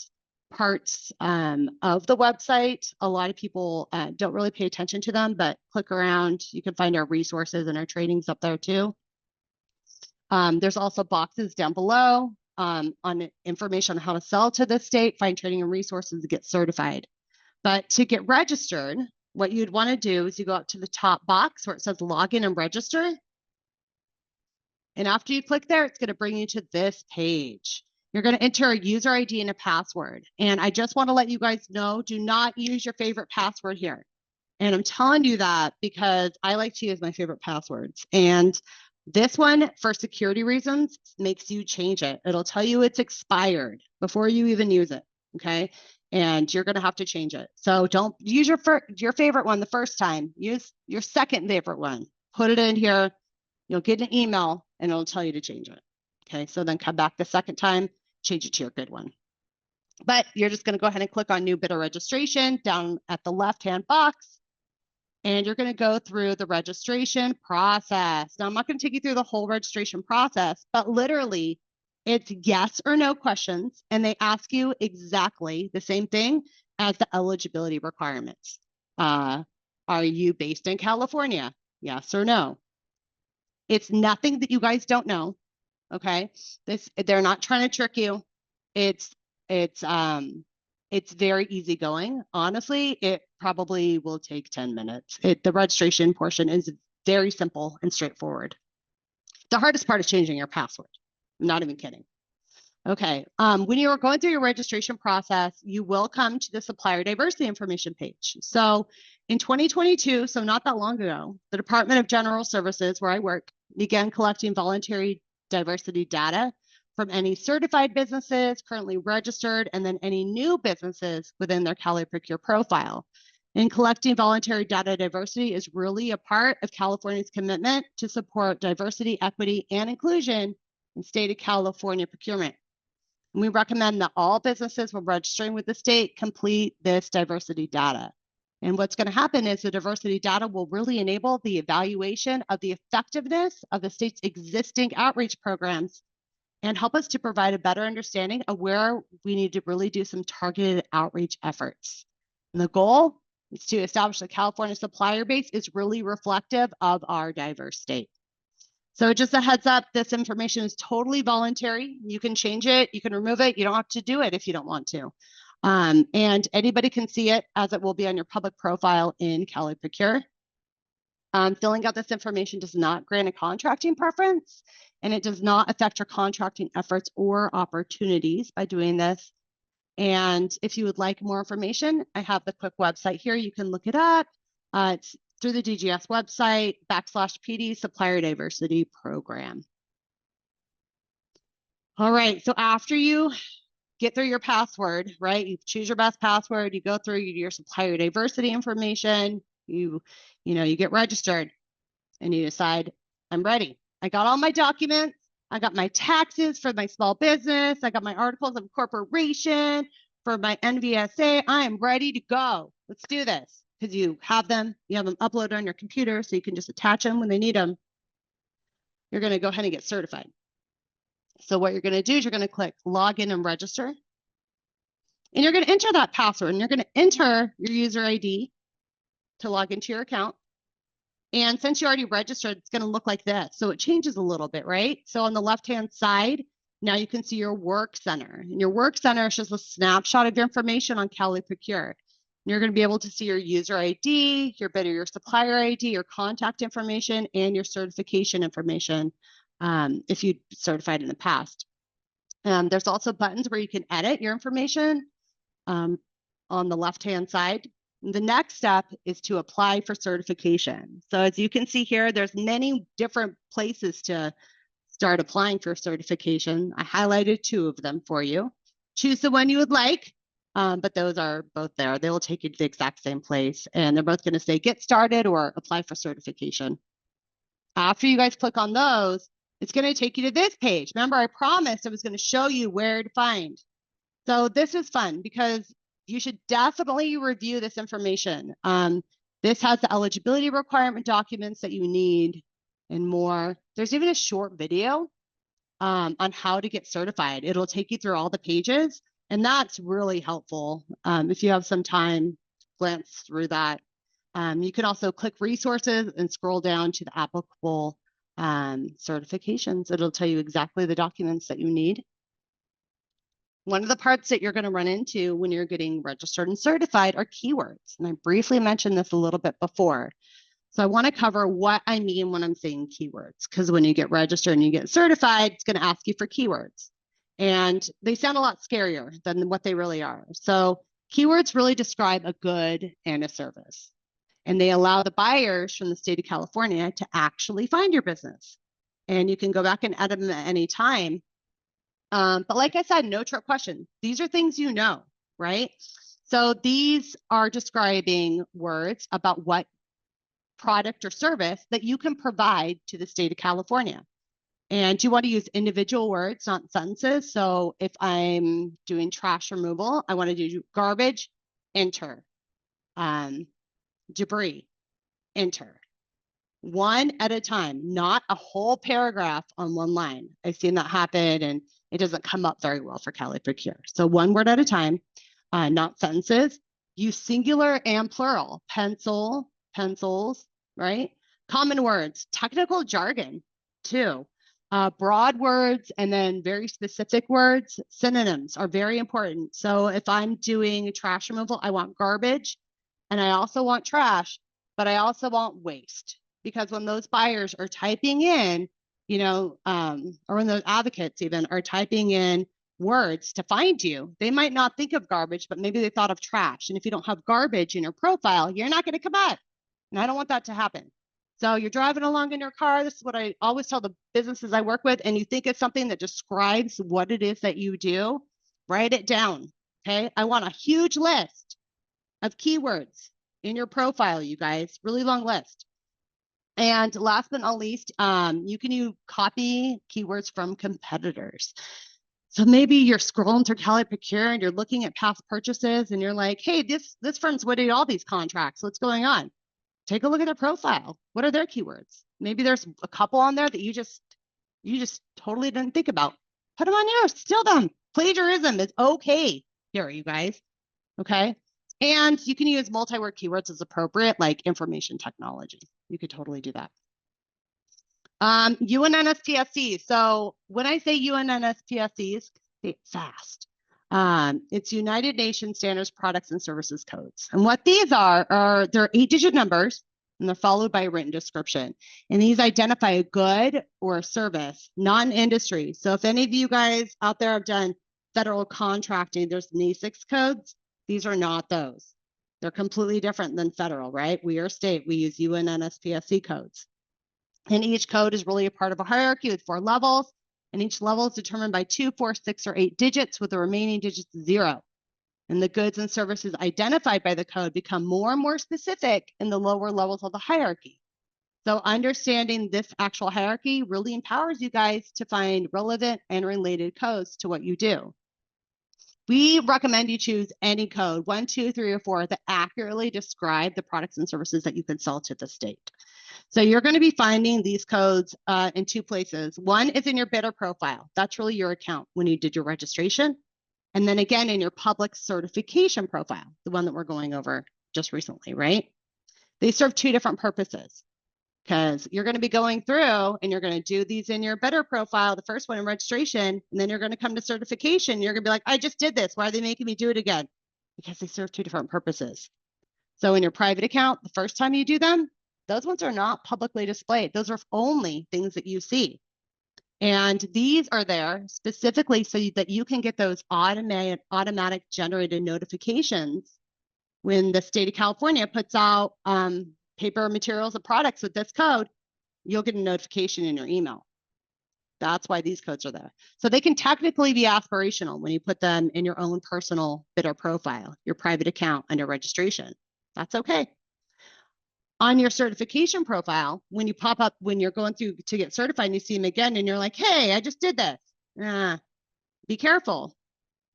parts of the website. A lot of people don't really pay attention to them, but click around. You can find our resources and our trainings up there too. There's also boxes down below on information on how to sell to the state, find training and resources to get certified. But to get registered, what you'd want to do is you go up to the top box where it says login and register. And after you click there, it's going to bring you to this page. You're going to enter a user ID and a password. And I just want to let you guys know, do not use your favorite password here. And I'm telling you that because I like to use my favorite passwords. And this one, for security reasons, makes you change it. It'll tell you it's expired before you even use it, okay? And you're going to have to change it. So don't use your favorite one the first time. Use your second favorite one. Put it in here. You'll get an email and it'll tell you to change it. Okay, so then come back the second time, change it to your good one. But you're just going to go ahead and click on new bidder registration down at the left-hand box. And you're going to go through the registration process. Now, I'm not going to take you through the whole registration process, but literally it's yes or no questions. And they ask you exactly the same thing as the eligibility requirements. Are you based in California? Yes or no? It's nothing that you guys don't know. Okay. They're not trying to trick you. It's very easygoing. Honestly, it probably will take 10 minutes. The registration portion is very simple and straightforward. The hardest part is changing your password. I'm not even kidding. Okay. When you are going through your registration process, you will come to the supplier diversity information page. So in 2022, so not that long ago, the Department of General Services, where I work, began collecting voluntary diversity data from any certified businesses currently registered, and then any new businesses within their Cal eProcure profile. And collecting voluntary data diversity is really a part of California's commitment to support diversity, equity, and inclusion in state of California procurement. And we recommend that all businesses when registering with the state complete this diversity data. And what's going to happen is the diversity data will really enable the evaluation of the effectiveness of the state's existing outreach programs and help us to provide a better understanding of where we need to really do some targeted outreach efforts. And the goal It's to establish the California supplier base is really reflective of our diverse state. So just a heads up, this information is totally voluntary. You can change it, you can remove it. You don't have to do it if you don't want to. And anybody can see it as it will be on your public profile in Cal eProcure. Filling out this information does not grant a contracting preference, and it does not affect your contracting efforts or opportunities by doing this. And if you would like more information, I have the quick website here. You can look it up. It's through the DGS website, /PD Supplier Diversity Program. All right, so after you get through your password, right? You choose your best password, you go through your supplier diversity information, you get registered, and you decide, I'm ready. I got all my documents. I got my taxes for my small business. I got my articles of incorporation for my NVSA. I am ready to go. Let's do this. Because you have them uploaded on your computer, so you can just attach them when they need them. You're going to go ahead and get certified. So what you're going to do is you're going to click login and register. And you're going to enter that password, and you're going to enter your user ID to log into your account. And since you already registered, it's going to look like this. So it changes a little bit, right? So on the left-hand side, now you can see your work center. And your work center is just a snapshot of your information on Cal eProcure. You're going to be able to see your user ID, your supplier ID, your contact information, and your certification information if you certified in the past. There's also buttons where you can edit your information on the left-hand side. The next step is to apply for certification. So as you can see here, there's many different places to start applying for certification. I highlighted 2 of them for you. Choose the one you would like, but those are both there. They will take you to the exact same place, and they're both going to say get started or apply for certification. After you guys click on those, it's going to take you to this page. Remember, I promised I was going to show you where to find. So this is fun because you should definitely review this information. This has the eligibility requirement documents that you need and more. There's even a short video on how to get certified. It'll take you through all the pages, and that's really helpful. If you have some time, glance through that. You can also click resources and scroll down to the applicable certifications. It'll tell you exactly the documents that you need. One of the parts that you're going to run into when you're getting registered and certified are keywords. And I briefly mentioned this a little bit before. So I want to cover what I mean when I'm saying keywords, because when you get registered and you get certified, it's going to ask you for keywords. And they sound a lot scarier than what they really are. So keywords really describe a good and a service. And they allow the buyers from the state of California to actually find your business. And you can go back and edit them at any time. But like I said, no trick question. These are things you know, right? So these are describing words about what product or service that you can provide to the state of California. And you want to use individual words, not sentences. So if I'm doing trash removal, I want to do garbage, enter. Debris, enter. One at a time, not a whole paragraph on one line. I've seen that happen, and it doesn't come up very well for Cal eProcure. So one word at a time, not sentences. Use singular and plural. Pencil, pencils, right? Common words, technical jargon too. Broad words and then very specific words. Synonyms are very important. So if I'm doing trash removal, I want garbage and I also want trash, but I also want waste. Because when those buyers are typing in, or when those advocates even are typing in words to find you, they might not think of garbage, but maybe they thought of trash. And if you don't have garbage in your profile, you're not going to come up. And I don't want that to happen. So you're driving along in your car. This is what I always tell the businesses I work with. And you think it's something that describes what it is that you do, write it down. Okay. I want a huge list of keywords in your profile, you guys, really long list. And last but not least, you can copy keywords from competitors. So maybe you're scrolling through Cal eProcure and you're looking at past purchases and you're like, hey, this firm's winning all these contracts. What's going on? Take a look at their profile. What are their keywords? Maybe there's a couple on there that you just totally didn't think about. Put them on yours, steal them. Plagiarism is okay here, you guys. Okay. And you can use multi-word keywords as appropriate, like information technology. You could totally do that. UNNSPSC. So when I say UNNSPSCs, say it fast. It's United Nations Standards Products and Services Codes. And what these are they're 8-digit numbers, and they're followed by a written description. And these identify a good or a service, non-industry. So if any of you guys out there have done federal contracting, there's NAICS codes. These are not those. They're completely different than federal, right? We are state, we use UNNSPSC codes. And each code is really a part of a hierarchy with 4 levels. And each level is determined by 2, 4, 6, or 8 digits, with the remaining digits 0. And the goods and services identified by the code become more and more specific in the lower levels of the hierarchy. So understanding this actual hierarchy really empowers you guys to find relevant and related codes to what you do. We recommend you choose any code, 1, 2, 3, or 4, that accurately describe the products and services that you can sell to the state. So you're going to be finding these codes in 2 places. One is in your bidder profile. That's really your account when you did your registration. And then again, in your public certification profile, the one that we're going over just recently, right? They serve 2 different purposes, because you're going to be going through and you're going to do these in your bidder profile, the first one in registration, and then you're going to come to certification. You're going to be like, I just did this. Why are they making me do it again? Because they serve 2 different purposes. So in your private account, the first time you do them, those ones are not publicly displayed. Those are only things that you see. And these are there specifically so that you can get those automatic generated notifications when the state of California puts out paper materials and products with this code. You'll get a notification in your email. That's why these codes are there. So they can technically be aspirational when you put them in your own personal bidder profile, your private account under registration. That's okay. On your certification profile, when you pop up, when you're going through to get certified and you see them again and you're like, hey, I just did this. Be careful,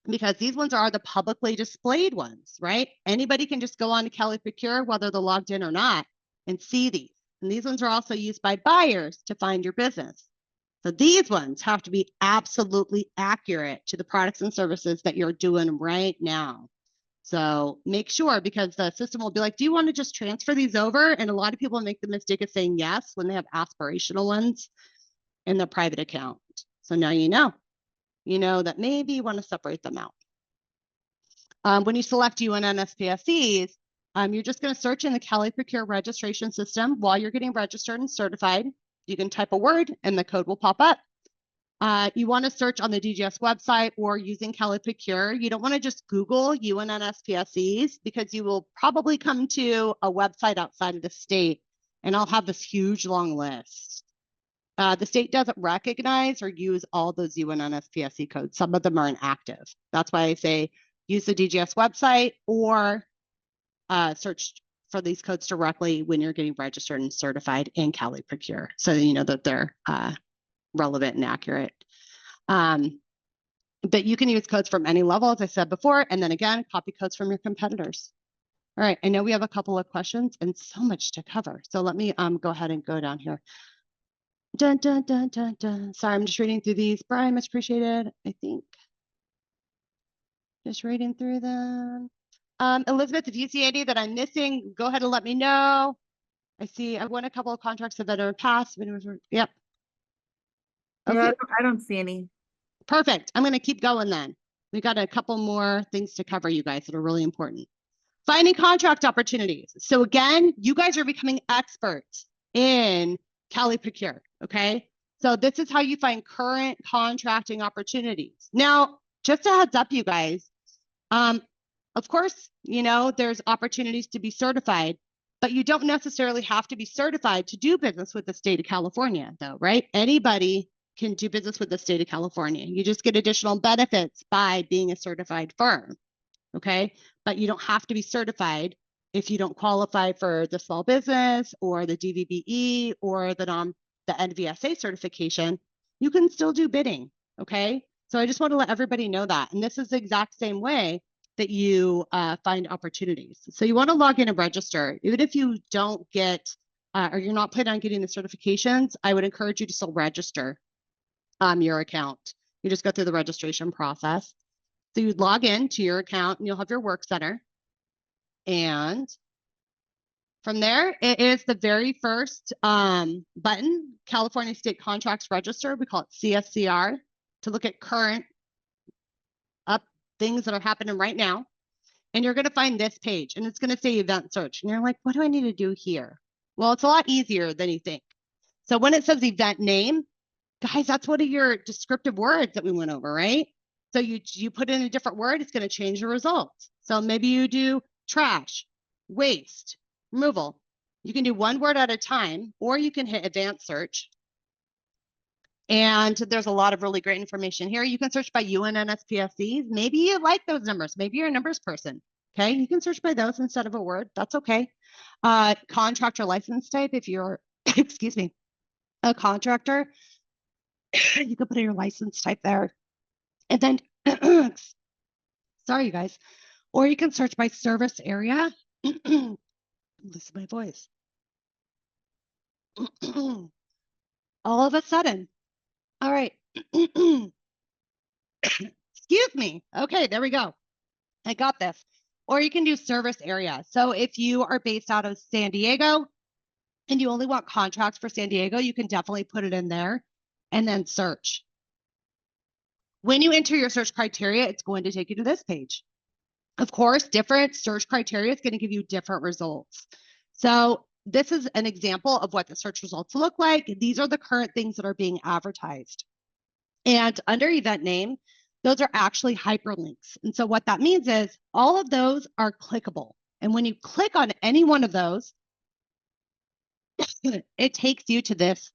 because these ones are the publicly displayed ones, right? Anybody can just go on to eProcure, whether they're logged in or not, and see these. And these ones are also used by buyers to find your business. So these ones have to be absolutely accurate to the products and services that you're doing right now. So make sure, because the system will be like, do you want to just transfer these over? And a lot of people make the mistake of saying yes when they have aspirational ones in their private account. So now you know that maybe you want to separate them out. When you select UNNSPSCs, you're just going to search in the eProcure registration system while you're getting registered and certified. You can type a word and the code will pop up. You want to search on the DGS website or using eProcure. You don't want to just Google UNNSPSCs, because you will probably come to a website outside of the state and I'll have this huge long list. The state doesn't recognize or use all those UNNSPSC codes. Some of them are inactive. That's why I say use the DGS website or search for these codes directly when you're getting registered and certified in eProcure, so you know that they're relevant and accurate. But you can use codes from any level, as I said before, and then again, copy codes from your competitors. All right, I know we have a couple of questions and so much to cover. So let me go ahead and go down here. Dun, dun, dun, dun, dun. Sorry, I'm just reading through these. Brian, much appreciated, I think. Just reading through them. Elizabeth, if you see any that I'm missing, go ahead and let me know. I see I won a couple of contracts that are passed. Yep. Okay. Yeah, I don't see any. Perfect. I'm going to keep going then. We got a couple more things to cover, you guys, that are really important. Finding contract opportunities. So again, you guys are becoming experts in eProcure, okay? So this is how you find current contracting opportunities. Now, just a heads up, you guys, of course, you know, there's opportunities to be certified, but you don't necessarily have to be certified to do business with the state of California, though, right? Anybody can do business with the state of California. You just get additional benefits by being a certified firm, okay? But you don't have to be certified if you don't qualify for the small business or the DVBE or the NVSA certification. You can still do bidding, okay? So I just want to let everybody know that. And this is the exact same way that you find opportunities. So you want to log in and register. Even if you don't get, or you're not planning on getting the certifications, I would encourage you to still register your account. You just go through the registration process. So you log in to your account and you'll have your work center. And from there, it is the very first button, California State Contracts Register. We call it CSCR, to look at current up things that are happening right now. And you're going to find this page, and it's going to say event search. And you're like, what do I need to do here? Well, it's a lot easier than you think. So when it says event name, guys, that's one of your descriptive words that we went over, right? So you put in a different word, it's going to change the results. So maybe you do trash, waste, removal. You can do one word at a time, or you can hit advanced search. And there's a lot of really great information here. You can search by UN NSPSCs. Maybe you like those numbers. Maybe you're a numbers person. Okay, you can search by those instead of a word. That's okay. Contractor license type, if you're, excuse me, a contractor, you can put in your license type there. And then, sorry, you guys. Or you can search by service area. Listen to my voice. All of a sudden. All right. Excuse me. Okay, there we go. I got this. Or you can do service area. So if you are based out of San Diego and you only want contracts for San Diego, you can definitely put it in there and then search. When you enter your search criteria, it's going to take you to this page. Of course, different search criteria is going to give you different results. So this is an example of what the search results look like. These are the current things that are being advertised. And under event name, those are actually hyperlinks. And so what that means is all of those are clickable. And when you click on any one of those, it takes you to this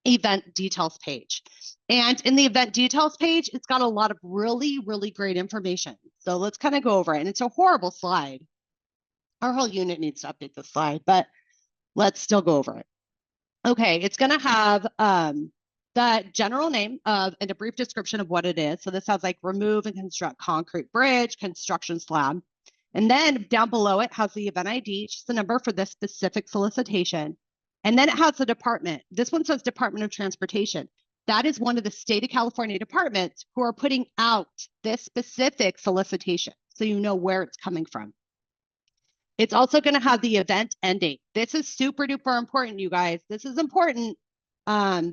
event details page. And in the event details page, it's got a lot of really, really great information. So let's kind of go over it. And it's a horrible slide. Our whole unit needs to update the slide, but let's still go over it. Okay, it's going to have the general name of and a brief description of what it is. So this has like remove and construct concrete bridge, construction slab. And then down below it has the event ID, just the number for this specific solicitation. And then it has the department. This one says Department of Transportation. That is one of the state of California departments who are putting out this specific solicitation. So you know where it's coming from. It's also going to have the event end date. This is super duper important, you guys. This is important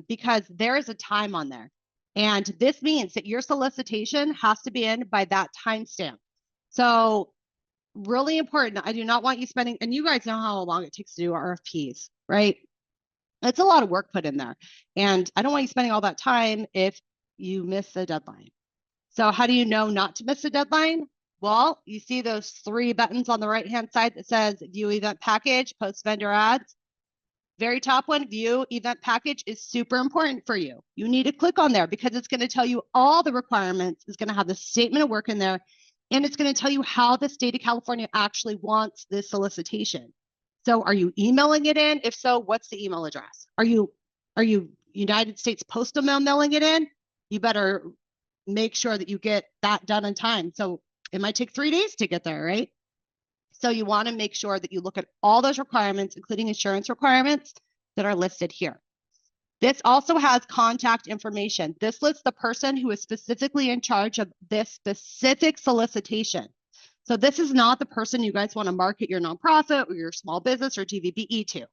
because there is a time on there. And this means that your solicitation has to be in by that timestamp. So really important. I do not want you spending, and you guys know how long it takes to do RFPs, right? It's a lot of work put in there. And I don't want you spending all that time if you miss the deadline. So how do you know not to miss the deadline? Well, you see those 3 buttons on the right-hand side that says view event package, post vendor ads. Very top one, view event package, is super important for you. You need to click on there because it's going to tell you all the requirements. It's going to have the statement of work in there, and it's going to tell you how the state of California actually wants this solicitation. So are you emailing it in? If so, what's the email address? Are you United States Postal Mail mailing it in? You better make sure that you get that done in time. So it might take 3 days to get there, right? So you want to make sure that you look at all those requirements, including insurance requirements that are listed here. This also has contact information. This lists the person who is specifically in charge of this specific solicitation. So this is not the person you guys want to market your nonprofit or your small business or TVBE to.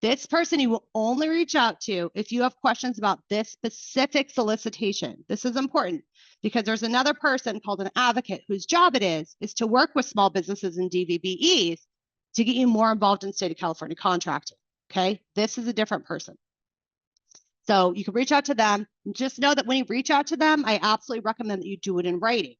This person you will only reach out to if you have questions about this specific solicitation. This is important because there's another person called an advocate whose job it is to work with small businesses and DVBEs to get you more involved in state of California contracting. Okay, this is a different person. So you can reach out to them. Just know that when you reach out to them, I absolutely recommend that you do it in writing.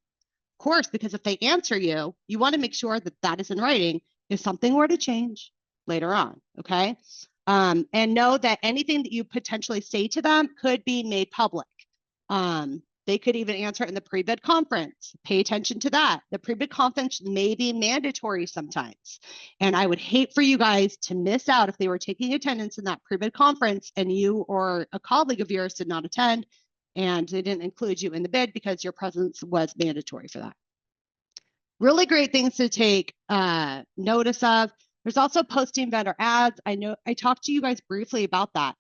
Of course, because if they answer you, you want to make sure that that is in writing if something were to change later on, okay? And know that anything that you potentially say to them could be made public. They could even answer it in the pre-bid conference. Pay attention to that. The pre-bid conference may be mandatory sometimes. And I would hate for you guys to miss out if they were taking attendance in that pre-bid conference and you or a colleague of yours did not attend and they didn't include you in the bid because your presence was mandatory for that. Really great things to take notice of. There's also posting vendor ads. I know I talked to you guys briefly about that.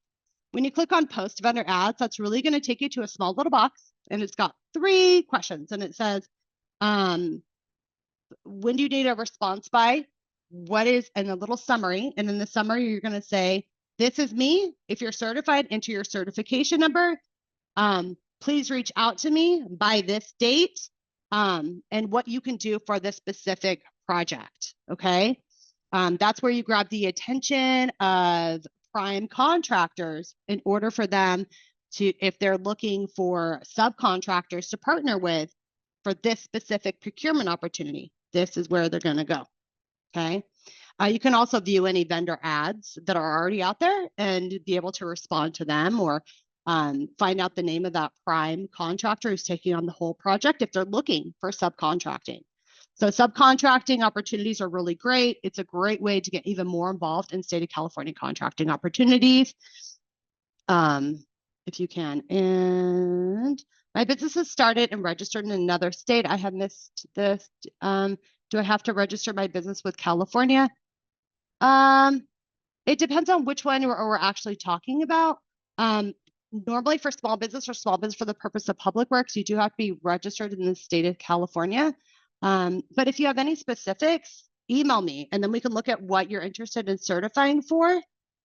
When you click on post vendor ads, that's really going to take you to a small little box and it's got 3 questions and it says, when do you need a response by? what is, and a little summary. And in the summary, you're going to say, this is me. If you're certified, enter your certification number. Please reach out to me by this date, and what you can do for this specific project. Okay. That's where you grab the attention of prime contractors in order for them to, if they're looking for subcontractors to partner with for this specific procurement opportunity, this is where they're going to go. Okay. You can also view any vendor ads that are already out there and be able to respond to them, or find out the name of that prime contractor who's taking on the whole project if they're looking for subcontracting. So subcontracting opportunities are really great. It's a great way to get even more involved in state of California contracting opportunities, if you can. And my business has started and registered in another state. I have missed this. Do I have to register my business with California? It depends on which one we're actually talking about. Normally for small business or small business for the purpose of public works, you do have to be registered in the state of California. But if you have any specifics, email me and then we can look at what you're interested in certifying for.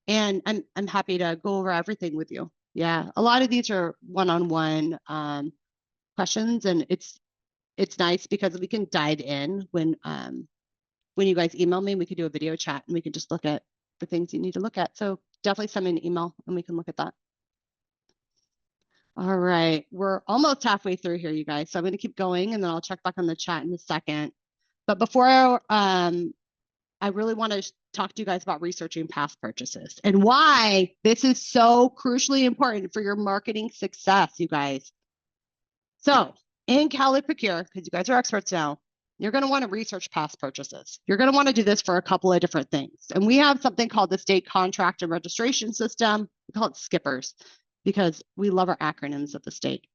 And I'm happy to go over everything with you. Yeah, a lot of these are one-on-one questions, and it's nice because we can dive in when you guys email me. We could do a video chat and we can just look at the things you need to look at. So definitely send me an email and we can look at that. All right, we're almost halfway through here, you guys. So I'm going to keep going and then I'll check back on the chat in a second. But before I really want to talk to you guys about researching past purchases and why this is so crucially important for your marketing success, you guys. So in eProcure, because you guys are experts now, you're going to want to research past purchases. You're going to want to do this for a couple of different things. And we have something called the State Contract and Registration System. We call it SKIPPers because we love our acronyms of the state.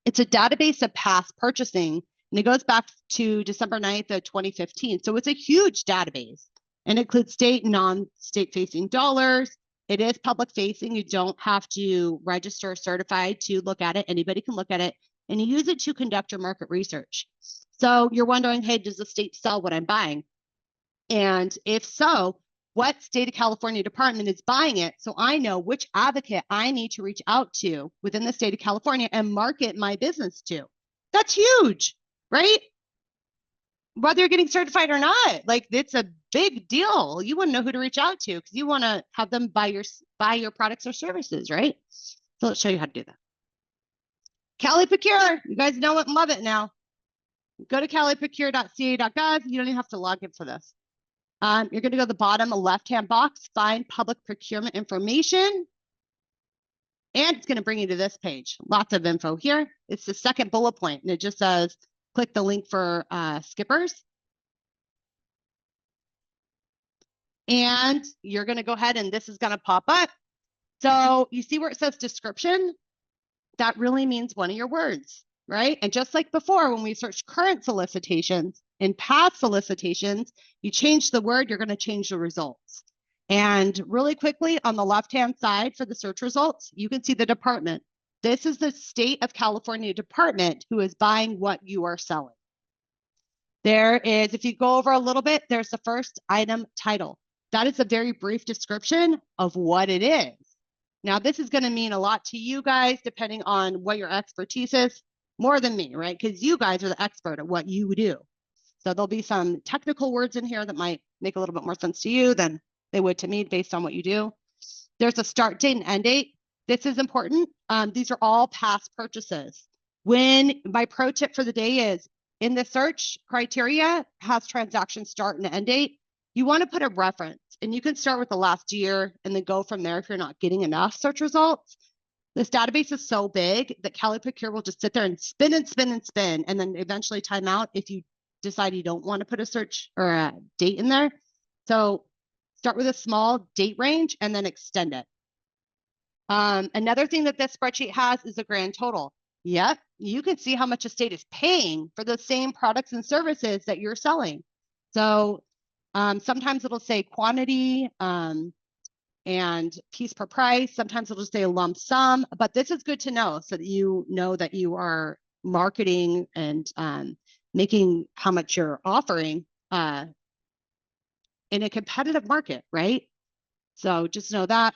It's a database of past purchasing, and it goes back to December 9th of 2015. So it's a huge database and it includes state and non-state facing dollars. It is public facing. You don't have to register or certify to look at it. Anybody can look at it, and you use it to conduct your market research. So you're wondering, hey, does the state sell what I'm buying? And if so, what state of California department is buying it? So I know which advocate I need to reach out to within the state of California and market my business to. That's huge, right? Whether you're getting certified or not, like it's a big deal. You want to know who to reach out to because you want to have them buy your products or services, right? So let's show you how to do that. eProcure, you guys know it and love it now. Go to eProcure.ca.gov. You don't even have to log in for this. You're going to go to the bottom left-hand box, find public procurement information. And it's going to bring you to this page. Lots of info here. It's the second bullet point, and it just says, click the link for SKIPPers. And you're going to go ahead and this is going to pop up. So you see where it says description? That really means one of your words, right? And just like before, when we search current solicitations and past solicitations, you change the word, you're going to change the results. And really quickly on the left-hand side for the search results, you can see the department. This is the state of California department who is buying what you are selling. There is, if you go over a little bit, there's the first item title. That is a very brief description of what it is. Now, this is going to mean a lot to you guys, depending on what your expertise is, more than me, right? Because you guys are the expert at what you do. So there'll be some technical words in here that might make a little bit more sense to you than they would to me based on what you do. There's a start date and end date. This is important. These are all past purchases. When my pro tip for the day is in the search criteria has transaction start and end date, you want to put a reference, and you can start with the last year and then go from there if you're not getting enough search results. This database is so big that eProcure will just sit there and spin and spin and spin, and then eventually time out if you decide you don't want to put a search or a date in there. So start with a small date range and then extend it. Another thing that this spreadsheet has is a grand total. Yep, you can see how much a state is paying for the same products and services that you're selling. So sometimes it'll say quantity and piece per price. Sometimes it'll say a lump sum, but this is good to know so that you know that you are marketing and making how much you're offering in a competitive market, right? So just know that.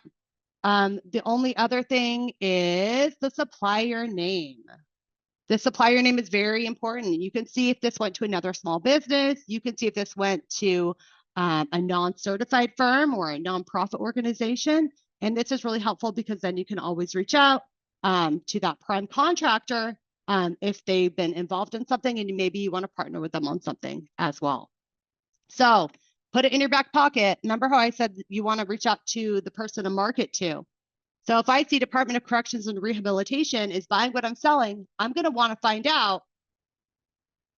The only other thing is the supplier name. The supplier name is very important. You can see if this went to another small business. You can see if this went to a non-certified firm or a nonprofit organization. And this is really helpful because then you can always reach out to that prime contractor if they've been involved in something and maybe you want to partner with them on something as well. So put it in your back pocket. Remember how I said you want to reach out to the person to market to? So if I see Department of Corrections and Rehabilitation is buying what I'm selling, I'm going to want to find out,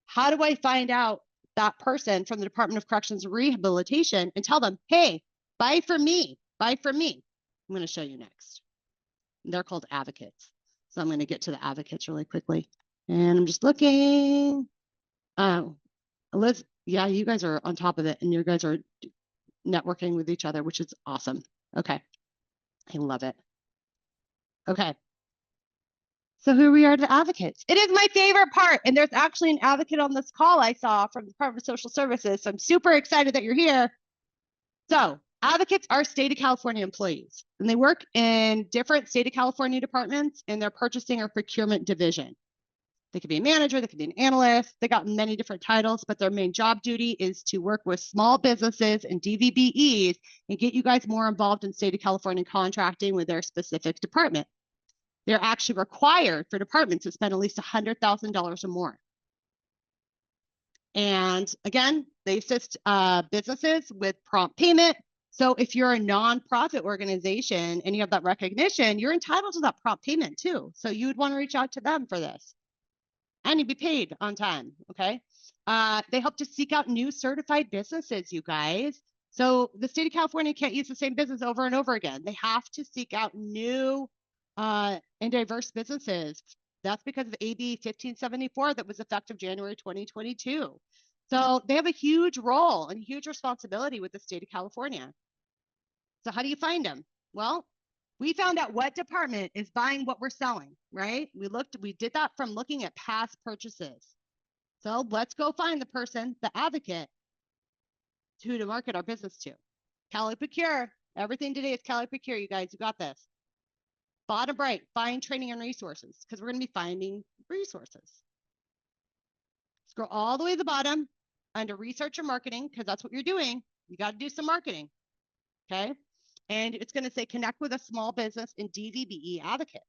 how do I find out that person from the Department of Corrections and Rehabilitation and tell them, hey, buy from me, buy from me. I'm going to show you next. They're called advocates. So I'm going to get to the advocates really quickly. And I'm just looking. Oh, Liz, yeah, you guys are on top of it and you guys are networking with each other, which is awesome. Okay. I love it. Okay. So who we are the advocates. It is my favorite part. And there's actually an advocate on this call I saw from the Department of Social Services. So I'm super excited that you're here. So advocates are state of California employees, and they work in different state of California departments in their purchasing or procurement division. They could be a manager, they could be an analyst. They got many different titles, but their main job duty is to work with small businesses and DVBEs and get you guys more involved in state of California contracting with their specific department. They're actually required for departments to spend at least $100,000 or more. And again, they assist businesses with prompt payment. So if you're a nonprofit organization and you have that recognition, you're entitled to that prompt payment too. So you would want to reach out to them for this. And you'd be paid on time, okay? They help to seek out new certified businesses, you guys. So the state of California can't use the same business over and over again. They have to seek out new and diverse businesses. That's because of AB 1574 that was effective January 2022. So they have a huge role and huge responsibility with the state of California. So how do you find them? Well, we found out what department is buying what we're selling, right? We did that from looking at past purchases. So let's go find the person, the advocate, who to market our business to. eProcure. Everything today is eProcure, you guys. You got this. Bottom right, find training and resources, because we're going to be finding resources. Scroll all the way to the bottom under research and marketing, because that's what you're doing. You got to do some marketing. Okay. And it's going to say connect with a small business and DVBE advocate.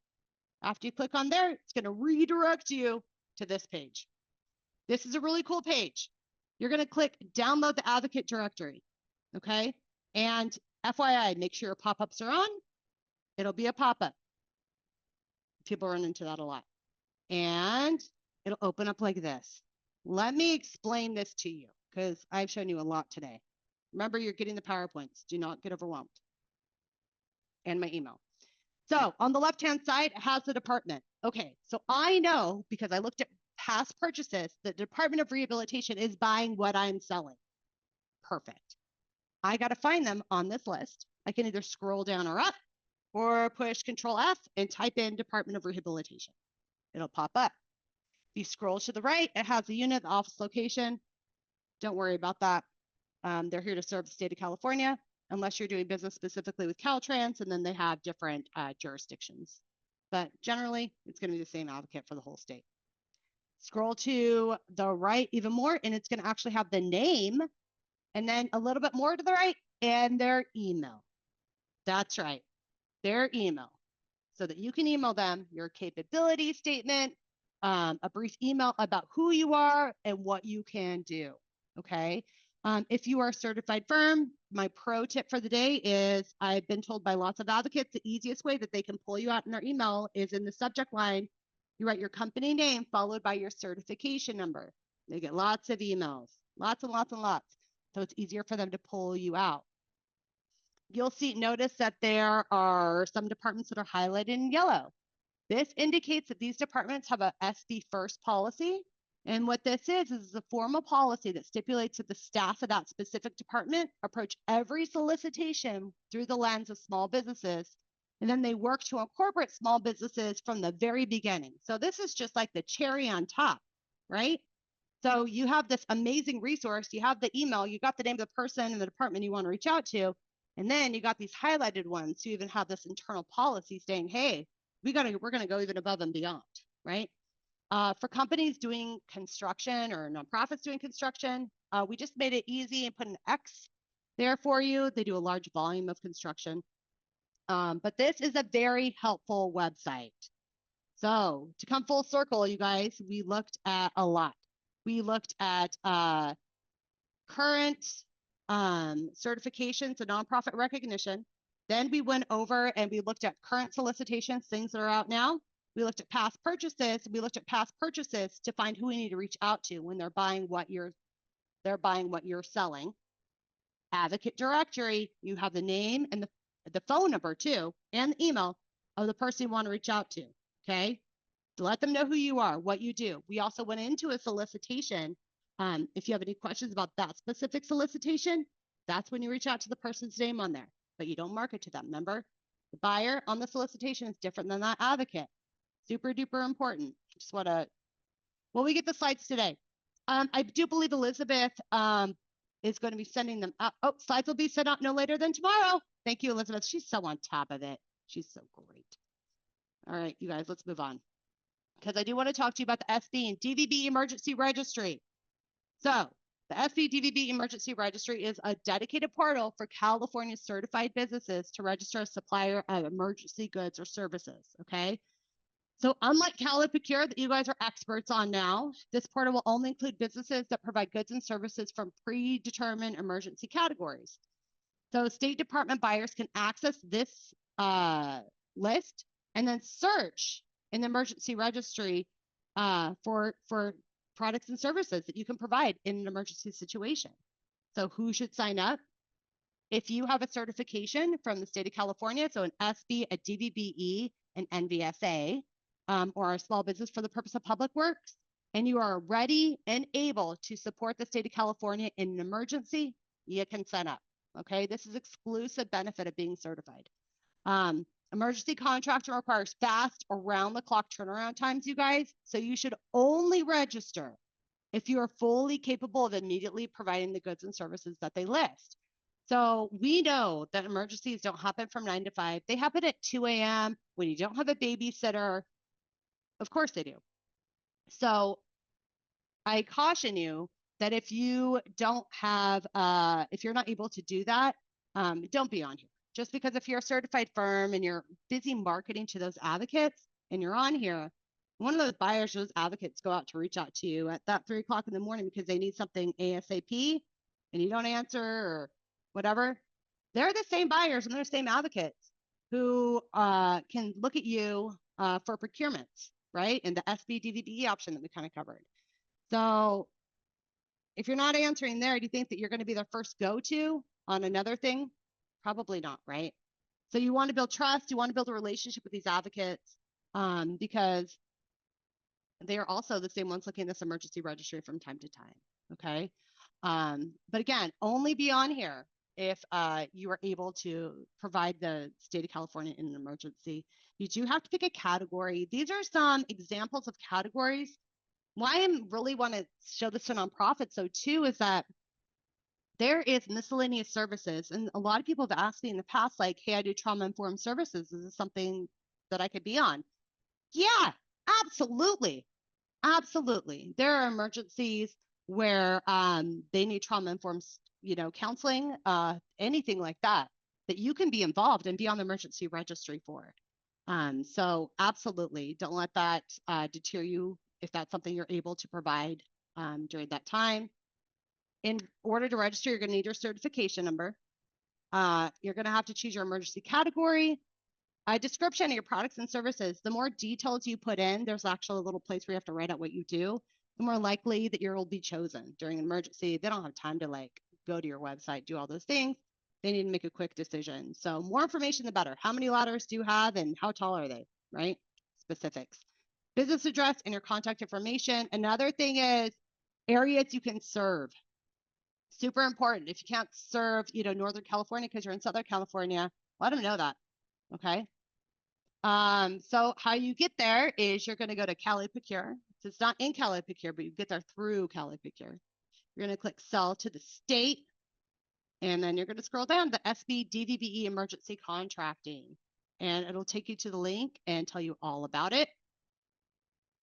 After you click on there, it's going to redirect you to this page. This is a really cool page. You're going to click download the advocate directory. Okay. And FYI, make sure your pop-ups are on. It'll be a pop-up. People run into that a lot. And it'll open up like this. Let me explain this to you because I've shown you a lot today. Remember, you're getting the PowerPoints. Do not get overwhelmed. And my email. So on the left-hand side, it has the department. Okay, so I know because I looked at past purchases, the Department of Rehabilitation is buying what I'm selling. Perfect. I got to find them on this list. I can either scroll down or up or push Control F and type in Department of Rehabilitation. It'll pop up. If you scroll to the right, it has the unit, the office location. Don't worry about that. They're here to serve the state of California, unless you're doing business specifically with Caltrans, and then they have different jurisdictions. But generally, it's going to be the same advocate for the whole state. Scroll to the right even more, and it's going to actually have the name, and then a little bit more to the right, and their email. That's right, their email, so that you can email them your capability statement, a brief email about who you are and what you can do, okay? If you are a certified firm, my pro tip for the day is I've been told by lots of advocates the easiest way that they can pull you out in their email is in the subject line. You write your company name followed by your certification number. They get lots of emails, lots and lots and lots. So it's easier for them to pull you out. You'll notice that there are some departments that are highlighted in yellow. This indicates that these departments have a SB first policy. And what this is a formal policy that stipulates that the staff of that specific department approach every solicitation through the lens of small businesses. And then they work to incorporate small businesses from the very beginning. So this is just like the cherry on top, right? So you have this amazing resource, you have the email, you got the name of the person and the department you want to reach out to, and then you got these highlighted ones. You even have this internal policy saying, hey, we're gonna go even above and beyond, right? For companies doing construction or nonprofits doing construction, we just made it easy and put an X there for you. They do a large volume of construction. But this is a very helpful website. So to come full circle, you guys, we looked at a lot. We looked at current certifications and nonprofit recognition. Then we went over and we looked at current solicitations, things that are out now. We looked at past purchases. We looked at past purchases to find who we need to reach out to when they're buying what you're selling. Advocate directory, you have the name and the phone number too, and the email of the person you want to reach out to. Okay. To let them know who you are, what you do. We also went into a solicitation. If you have any questions about that specific solicitation, that's when you reach out to the person's name on there, but you don't market to them. Remember, the buyer on the solicitation is different than that advocate. Super duper important. Just want to, well, we get the slides today. I do believe Elizabeth is going to be sending them out. Oh, slides will be sent out no later than tomorrow. Thank you, Elizabeth. She's so on top of it. She's so great. All right, you guys, let's move on. Because I do want to talk to you about the SB and DVB Emergency Registry. So the SB DVB Emergency Registry is a dedicated portal for California certified businesses to register a supplier of emergency goods or services, okay? So unlike Cal and Procure that you guys are experts on now, this portal will only include businesses that provide goods and services from predetermined emergency categories. So State Department buyers can access this list and then search in the emergency registry for products and services that you can provide in an emergency situation. So who should sign up? If you have a certification from the state of California, so an SB, a DVBE, an NVSA, or a small business for the purpose of public works, and you are ready and able to support the state of California in an emergency, you can sign up. Okay, this is exclusive benefit of being certified. Emergency contractor requires fast around-the-clock turnaround times, you guys. So you should only register if you are fully capable of immediately providing the goods and services that they list. So we know that emergencies don't happen from 9 to 5. They happen at 2 a.m. when you don't have a babysitter. Of course they do. So I caution you that if you don't have, if you're not able to do that, don't be on here. Just because if you're a certified firm and you're busy marketing to those advocates and you're on here, one of those buyers, those advocates go out to reach out to you at that 3 o'clock in the morning because they need something ASAP and you don't answer or whatever. They're the same buyers and they're the same advocates who can look at you for procurements, right? And the SB DVBE option that we kind of covered. So if you're not answering there, do you think that you're going to be their first go-to on another thing? Probably not, right? So you want to build trust, you want to build a relationship with these advocates because they are also the same ones looking at this emergency registry from time to time, okay? But again, only be on here if you are able to provide the state of California in an emergency. You do have to pick a category. These are some examples of categories. Why I really want to show this to nonprofits, so too, is that there is miscellaneous services. And a lot of people have asked me in the past, like, hey, I do trauma-informed services. Is this something that I could be on? Yeah, absolutely. Absolutely. There are emergencies where they need trauma-informed, counseling, anything like that, that you can be involved and be on the emergency registry for. So absolutely, don't let that deter you if that's something you're able to provide during that time. In order to register, you're going to need your certification number. You're going to have to choose your emergency category, a description of your products and services. The more details you put in, there's actually a little place where you have to write out what you do, the more likely that you'll be chosen during an emergency. They don't have time to go to your website, do all those things. They need to make a quick decision. So more information, the better. How many ladders do you have and how tall are they, right? Specifics. Business address and your contact information. Another thing is areas you can serve. Super important. If you can't serve, Northern California because you're in Southern California, let them know that, okay? So how you get there is you're going to go to eProcure. So it's not in eProcure, but you get there through eProcure. You're going to click sell to the state, and then you're going to scroll down to SB DVBE emergency contracting, and it'll take you to the link and tell you all about it.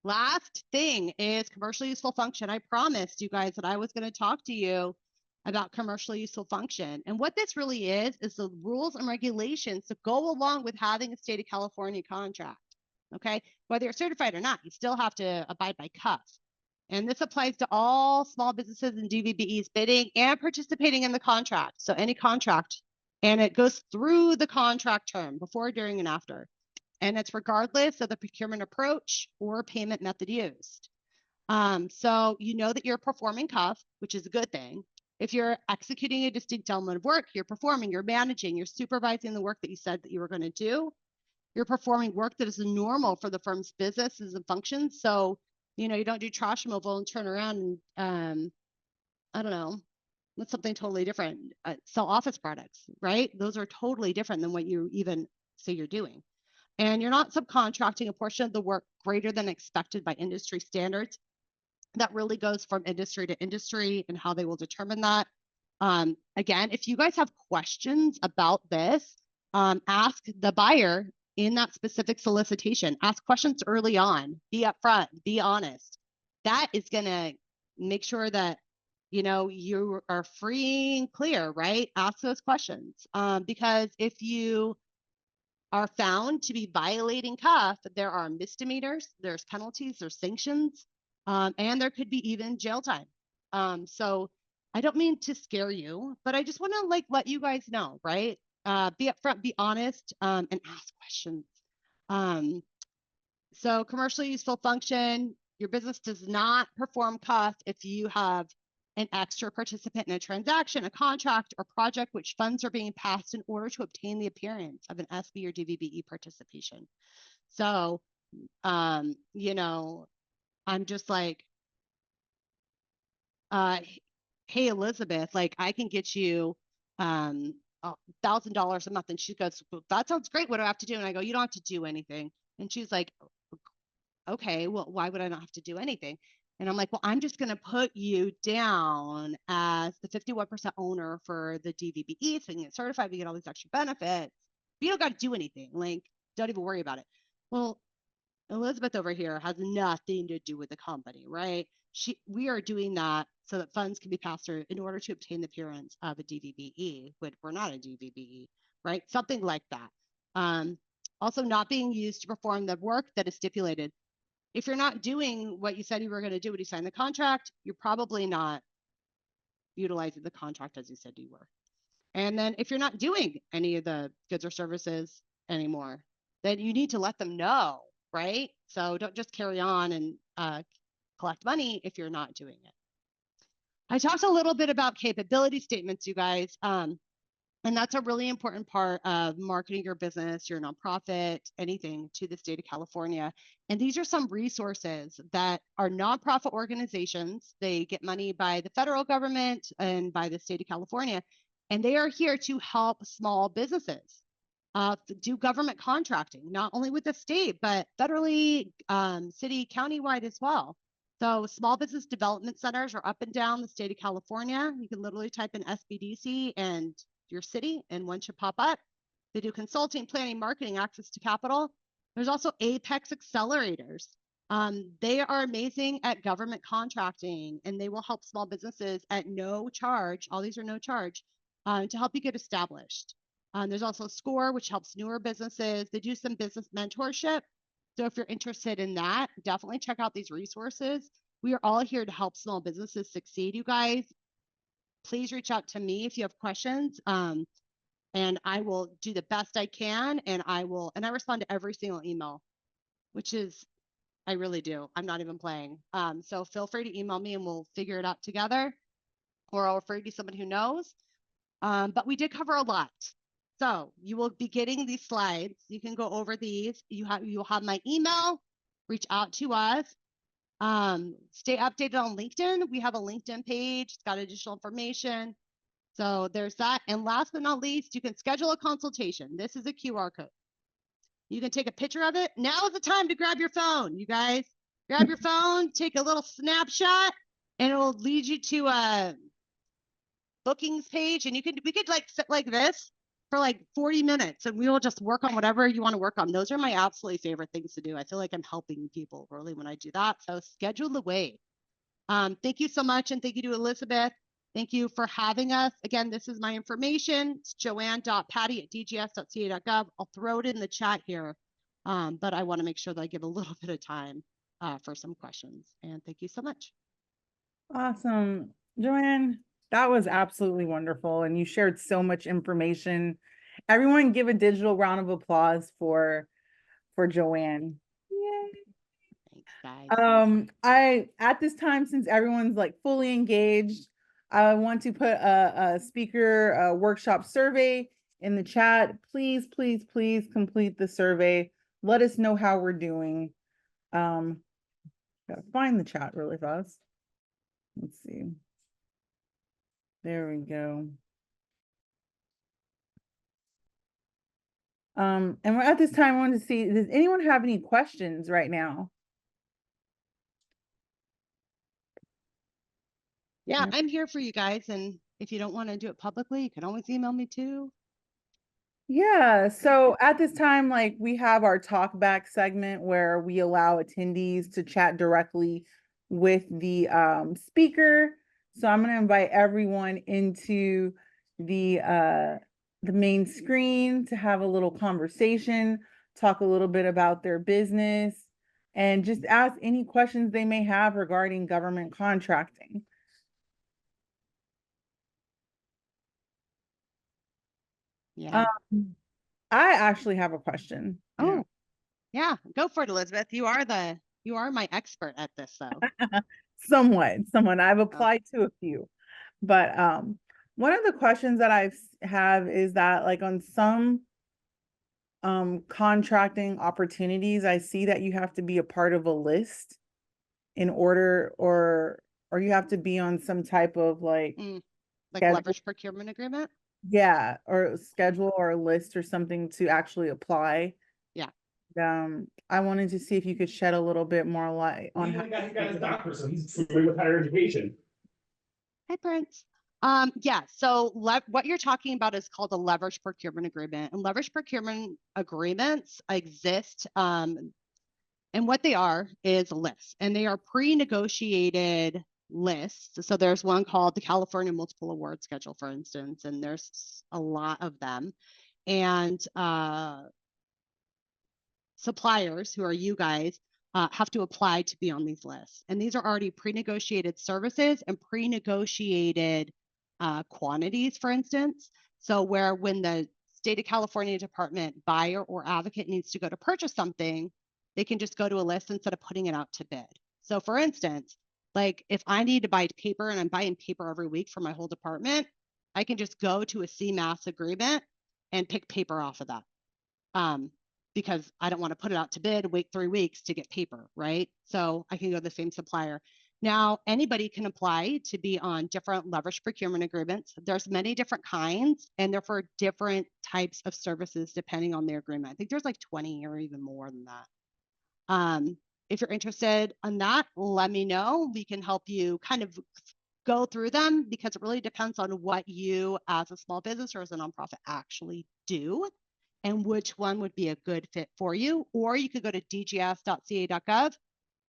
Last thing is commercially useful function. I promised you guys that I was going to talk to you about commercially useful function. And what this really is the rules and regulations that go along with having a state of California contract. Okay, whether you're certified or not, you still have to abide by CUF. And this applies to all small businesses and DVBEs bidding and participating in the contract. So any contract, and it goes through the contract term before, during, and after. And it's regardless of the procurement approach or payment method used. So you know that you're performing CUF, which is a good thing. If you're executing a distinct element of work, you're performing, you're managing, you're supervising the work that you said that you were going to do. You're performing work that is normal for the firm's businesses and functions. So, you know, you don't do trash removal and turn around and, I don't know, that's something totally different. Sell office products, right? Those are totally different than what you even say you're doing. And you're not subcontracting a portion of the work greater than expected by industry standards. That really goes from industry to industry and how they will determine that. Again, if you guys have questions about this, ask the buyer in that specific solicitation. Ask questions early on. Be upfront. Be honest. That is going to make sure that you know you are free and clear, right? Ask those questions because if you are found to be violating CUF, there are misdemeanors, there's penalties, there's sanctions, and there could be even jail time. So I don't mean to scare you, but I just want to let you guys know, right? Be upfront, be honest, and ask questions. So commercially useful function, your business does not perform CUF if you have an extra participant in a transaction, a contract, or project which funds are being passed in order to obtain the appearance of an SB or DVBE participation. So, you know, I'm just like, hey, Elizabeth, like I can get you $1,000 a month. And she goes, well, that sounds great. What do I have to do? And I go, you don't have to do anything. And she's like, okay, well, why would I not have to do anything? And I'm like, well, I'm just going to put you down as the 51% owner for the DVBE, so you can get certified, we get all these extra benefits. But you don't got to do anything. Like, don't even worry about it. Well, Elizabeth over here has nothing to do with the company, right? We are doing that so that funds can be passed through in order to obtain the appearance of a DVBE, but we're not a DVBE, right? Something like that. Also, not being used to perform the work that is stipulated. If you're not doing what you said you were going to do when you signed the contract, you're probably not utilizing the contract as you said you were. And then if you're not doing any of the goods or services anymore, then you need to let them know, right? So don't just carry on and collect money if you're not doing it. I talked a little bit about capability statements, you guys. And that's a really important part of marketing your business, your nonprofit, anything to the state of California. And these are some resources that are nonprofit organizations. They get money by the federal government and by the state of California. And they are here to help small businesses do government contracting, not only with the state, but federally, city, countywide as well. So small business development centers are up and down the state of California. You can literally type in SBDC and your city, and one should pop up. They do consulting, planning, marketing, access to capital. There's also Apex accelerators. They are amazing at government contracting, and they will help small businesses at no charge. All these are no charge to help you get established. There's also SCORE, which helps newer businesses. They do some business mentorship. So if you're interested in that, definitely check out these resources. We are all here to help small businesses succeed, you guys. Please reach out to me if you have questions, and I will do the best I can, and I respond to every single email, which is, I really do. I'm not even playing. So feel free to email me and we'll figure it out together, or I'll refer you to someone who knows. But we did cover a lot. So you will be getting these slides. You can go over these. You'll have my email. Reach out to us. Stay updated on LinkedIn. We have a LinkedIn page. It's got additional information. So there's that. And last but not least, you can schedule a consultation. This is a QR code. You can take a picture of it. Now is the time to grab your phone, you guys. Grab your phone, take a little snapshot, and it'll lead you to a bookings page. And we could like sit like this for like 40 minutes and we will just work on whatever you want to work on. Those are my absolutely favorite things to do. I feel like I'm helping people really when I do that. So schedule away. Thank you so much. And thank you to Elizabeth. Thank you for having us. Again, this is my information. It's joanne.patty@dgs.ca.gov. I'll throw it in the chat here. But I want to make sure that I give a little bit of time for some questions. And thank you so much. Awesome. Joanne, that was absolutely wonderful. And you shared so much information. Everyone give a digital round of applause for Joanne. Yay. Thanks, guys. At this time, since everyone's like fully engaged, I want to put a speaker workshop survey in the chat. Please, please, please complete the survey. Let us know how we're doing. Gotta find the chat really fast. Let's see. There we go. And we're at this time, I wanted to see, does anyone have any questions right now? Yeah, I'm here for you guys. And if you don't want to do it publicly, you can always email me too. Yeah, so at this time, like we have our talk back segment where we allow attendees to chat directly with the speaker. So I'm going to invite everyone into the main screen to have a little conversation, talk a little bit about their business, and just ask any questions they may have regarding government contracting. Yeah. I actually have a question. Oh, yeah. Go for it, Elizabeth. You are my expert at this, though. Somewhat. I've applied to a few, but one of the questions that I have is that like on some contracting opportunities, I see that you have to be a part of a list in order, or you have to be on some type of like leverage procurement agreement. Yeah, or schedule or a list or something to actually apply. Yeah. I wanted to see if you could shed a little bit more light on how. He got a doctor, so he's familiar with higher education. Hi, Prince. Yeah, so what you're talking about is called a leverage procurement agreement, and leverage procurement agreements exist. And what they are is lists, and they are pre-negotiated lists. So there's one called the California Multiple Award Schedule, for instance, and there's a lot of them. And suppliers, who are you guys, have to apply to be on these lists. And these are already pre-negotiated services and pre-negotiated quantities, for instance. So when the state of California department buyer or advocate needs to go to purchase something, they can just go to a list instead of putting it out to bid. So for instance, like if I need to buy paper and I'm buying paper every week for my whole department, I can just go to a CMAS agreement and pick paper off of that. Because I don't want to put it out to bid, wait 3 weeks to get paper, right? So I can go to the same supplier. Now, anybody can apply to be on different leverage procurement agreements. There's many different kinds, and they're for different types of services depending on their agreement. I think there's like 20 or even more than that. If you're interested in that, let me know. We can help you kind of go through them because it really depends on what you as a small business or as a nonprofit actually do and which one would be a good fit for you. Or you could go to dgs.ca.gov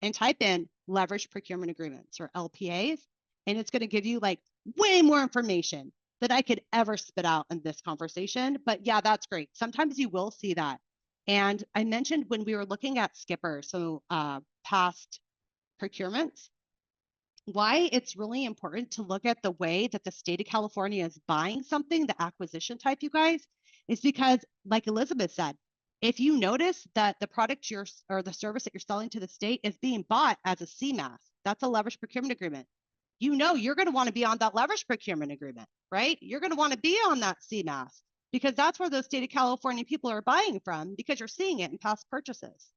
and type in leverage procurement agreements or LPAs, and it's going to give you like way more information than I could ever spit out in this conversation. But yeah, that's great. Sometimes you will see that. And I mentioned when we were looking at Skipper, so past procurements, why it's really important to look at the way that the state of California is buying something, the acquisition type, you guys, is because, like Elizabeth said, if you notice that the product or the service that you're selling to the state is being bought as a CMAS, that's a leverage procurement agreement. You know you're going to want to be on that leverage procurement agreement, right? You're going to want to be on that CMAS because that's where the state of California people are buying from because you're seeing it in past purchases.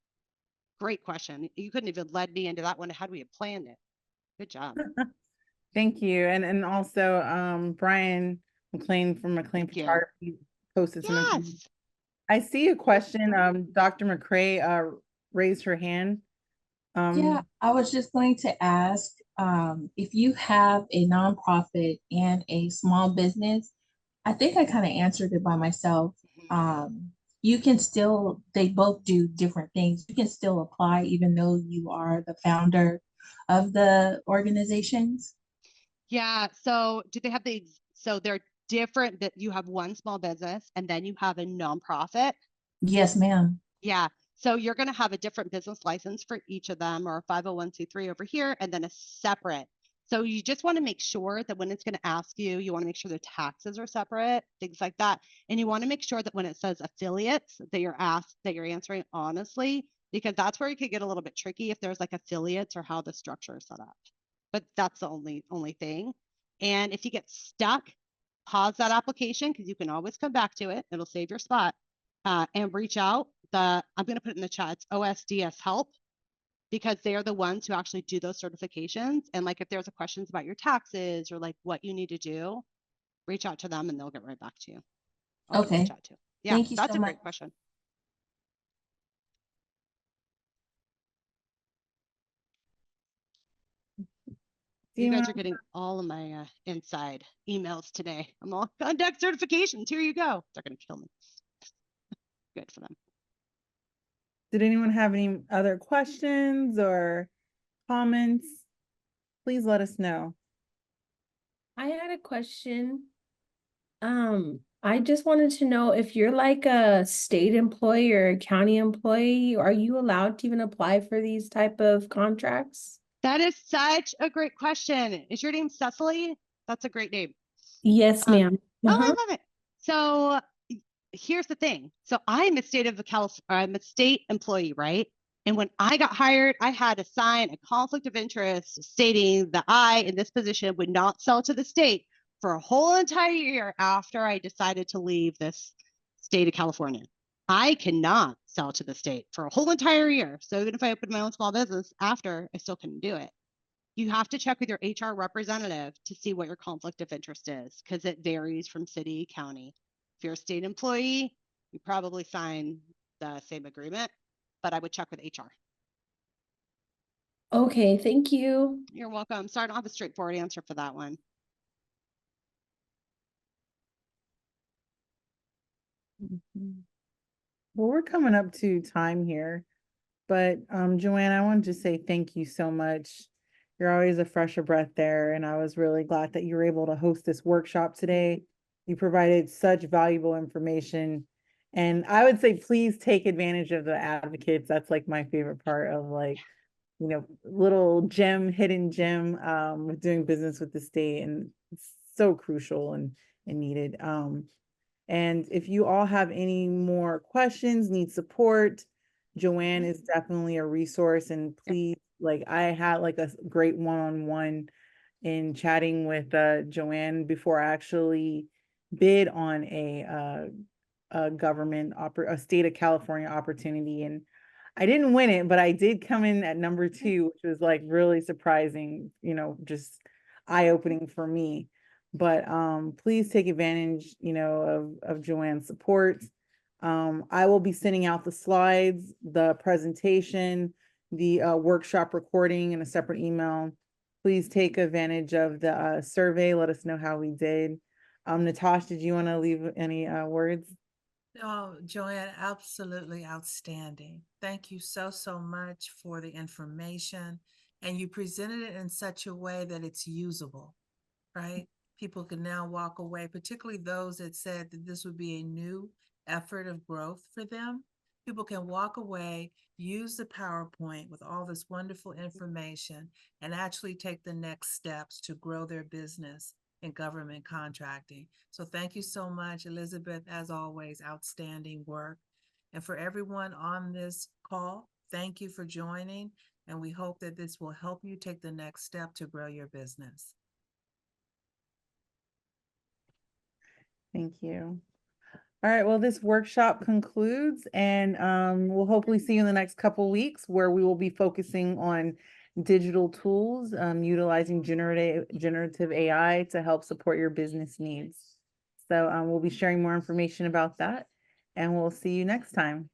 Great question. You couldn't even led me into that one had we had planned it. Good job. Thank you. And also Brian McLean from McLean Photography posted some information. I see a question. Dr. McCrae raised her hand. Yeah, I was just going to ask, if you have a nonprofit and a small business, I think I kind of answered it by myself. You can still, they both do different things. You can still apply even though you are the founder of the organizations. Yeah. So do they have so they're different, that you have one small business and then you have a nonprofit? Yes, ma'am. Yeah. So you're going to have a different business license for each of them, or a 501c3 over here, and then a separate. So you just want to make sure that when it's going to ask you, you want to make sure the taxes are separate, things like that. And you want to make sure that when it says affiliates, that you're answering honestly, because that's where it could get a little bit tricky if there's like affiliates or how the structure is set up. But that's the only thing. And if you get stuck, pause that application, because you can always come back to it. It'll save your spot, and reach out. I'm going to put it in the chat. It's OSDS help, because they are the ones who actually do those certifications. And like, if there's a questions about your taxes or like what you need to do, reach out to them and they'll get right back to you. I'll put it in Okay. the chat too. Yeah, Thank you that's so a much. great question. You guys are getting all of my inside emails today. I'm all conduct certifications. Here you go. They're going to kill me. Good for them. Did anyone have any other questions or comments? Please let us know. I had a question. I just wanted to know if you're like a state employee or a county employee, are you allowed to even apply for these type of contracts? That is such a great question. Is your name Cecily? That's a great name. Yes, ma'am. Oh, I love it. So here's the thing. So I'm a state employee, right? And when I got hired, I had to sign a conflict of interest stating that I, in this position, would not sell to the state for a whole entire year after I decided to leave this state of California. I cannot sell to the state for a whole entire year. So even if I opened my own small business after, I still couldn't do it. You have to check with your HR representative to see what your conflict of interest is, because it varies from city, county. If you're a state employee, you probably sign the same agreement, but I would check with HR. Okay, thank you. You're welcome. Sorry, I don't have a straightforward answer for that one. Well, we're coming up to time here, but Joanne, I wanted to say thank you so much. You're always a fresh of breath there, and I was really glad that you were able to host this workshop today. You provided such valuable information, and I would say please take advantage of the advocates. That's like my favorite part of, like, you know, little hidden gem with doing business with the state, and it's so crucial and needed. And if you all have any more questions, need support, Joanne is definitely a resource. And please, like, I had like a great one-on-one in chatting with Joanne before I actually bid on a state of California opportunity. And I didn't win it, but I did come in at number 2, which was like really surprising, you know, just eye-opening for me. But please take advantage, you know, of Joanne's support. I will be sending out the slides, the presentation, the workshop recording in a separate email. Please take advantage of the survey. Let us know how we did. Natasha, did you want to leave any words? No, Joanne, absolutely outstanding. Thank you so, so much for the information. And you presented it in such a way that it's usable, right? People can now walk away, particularly those that said that this would be a new effort of growth for them. People can walk away, use the PowerPoint with all this wonderful information, and actually take the next steps to grow their business in government contracting. So thank you so much, Elizabeth. As always, outstanding work. And for everyone on this call, thank you for joining. And we hope that this will help you take the next step to grow your business. Thank you. All right, well, this workshop concludes, and we'll hopefully see you in the next couple weeks, where we will be focusing on digital tools, utilizing generative AI to help support your business needs. So we'll be sharing more information about that. and we'll see you next time.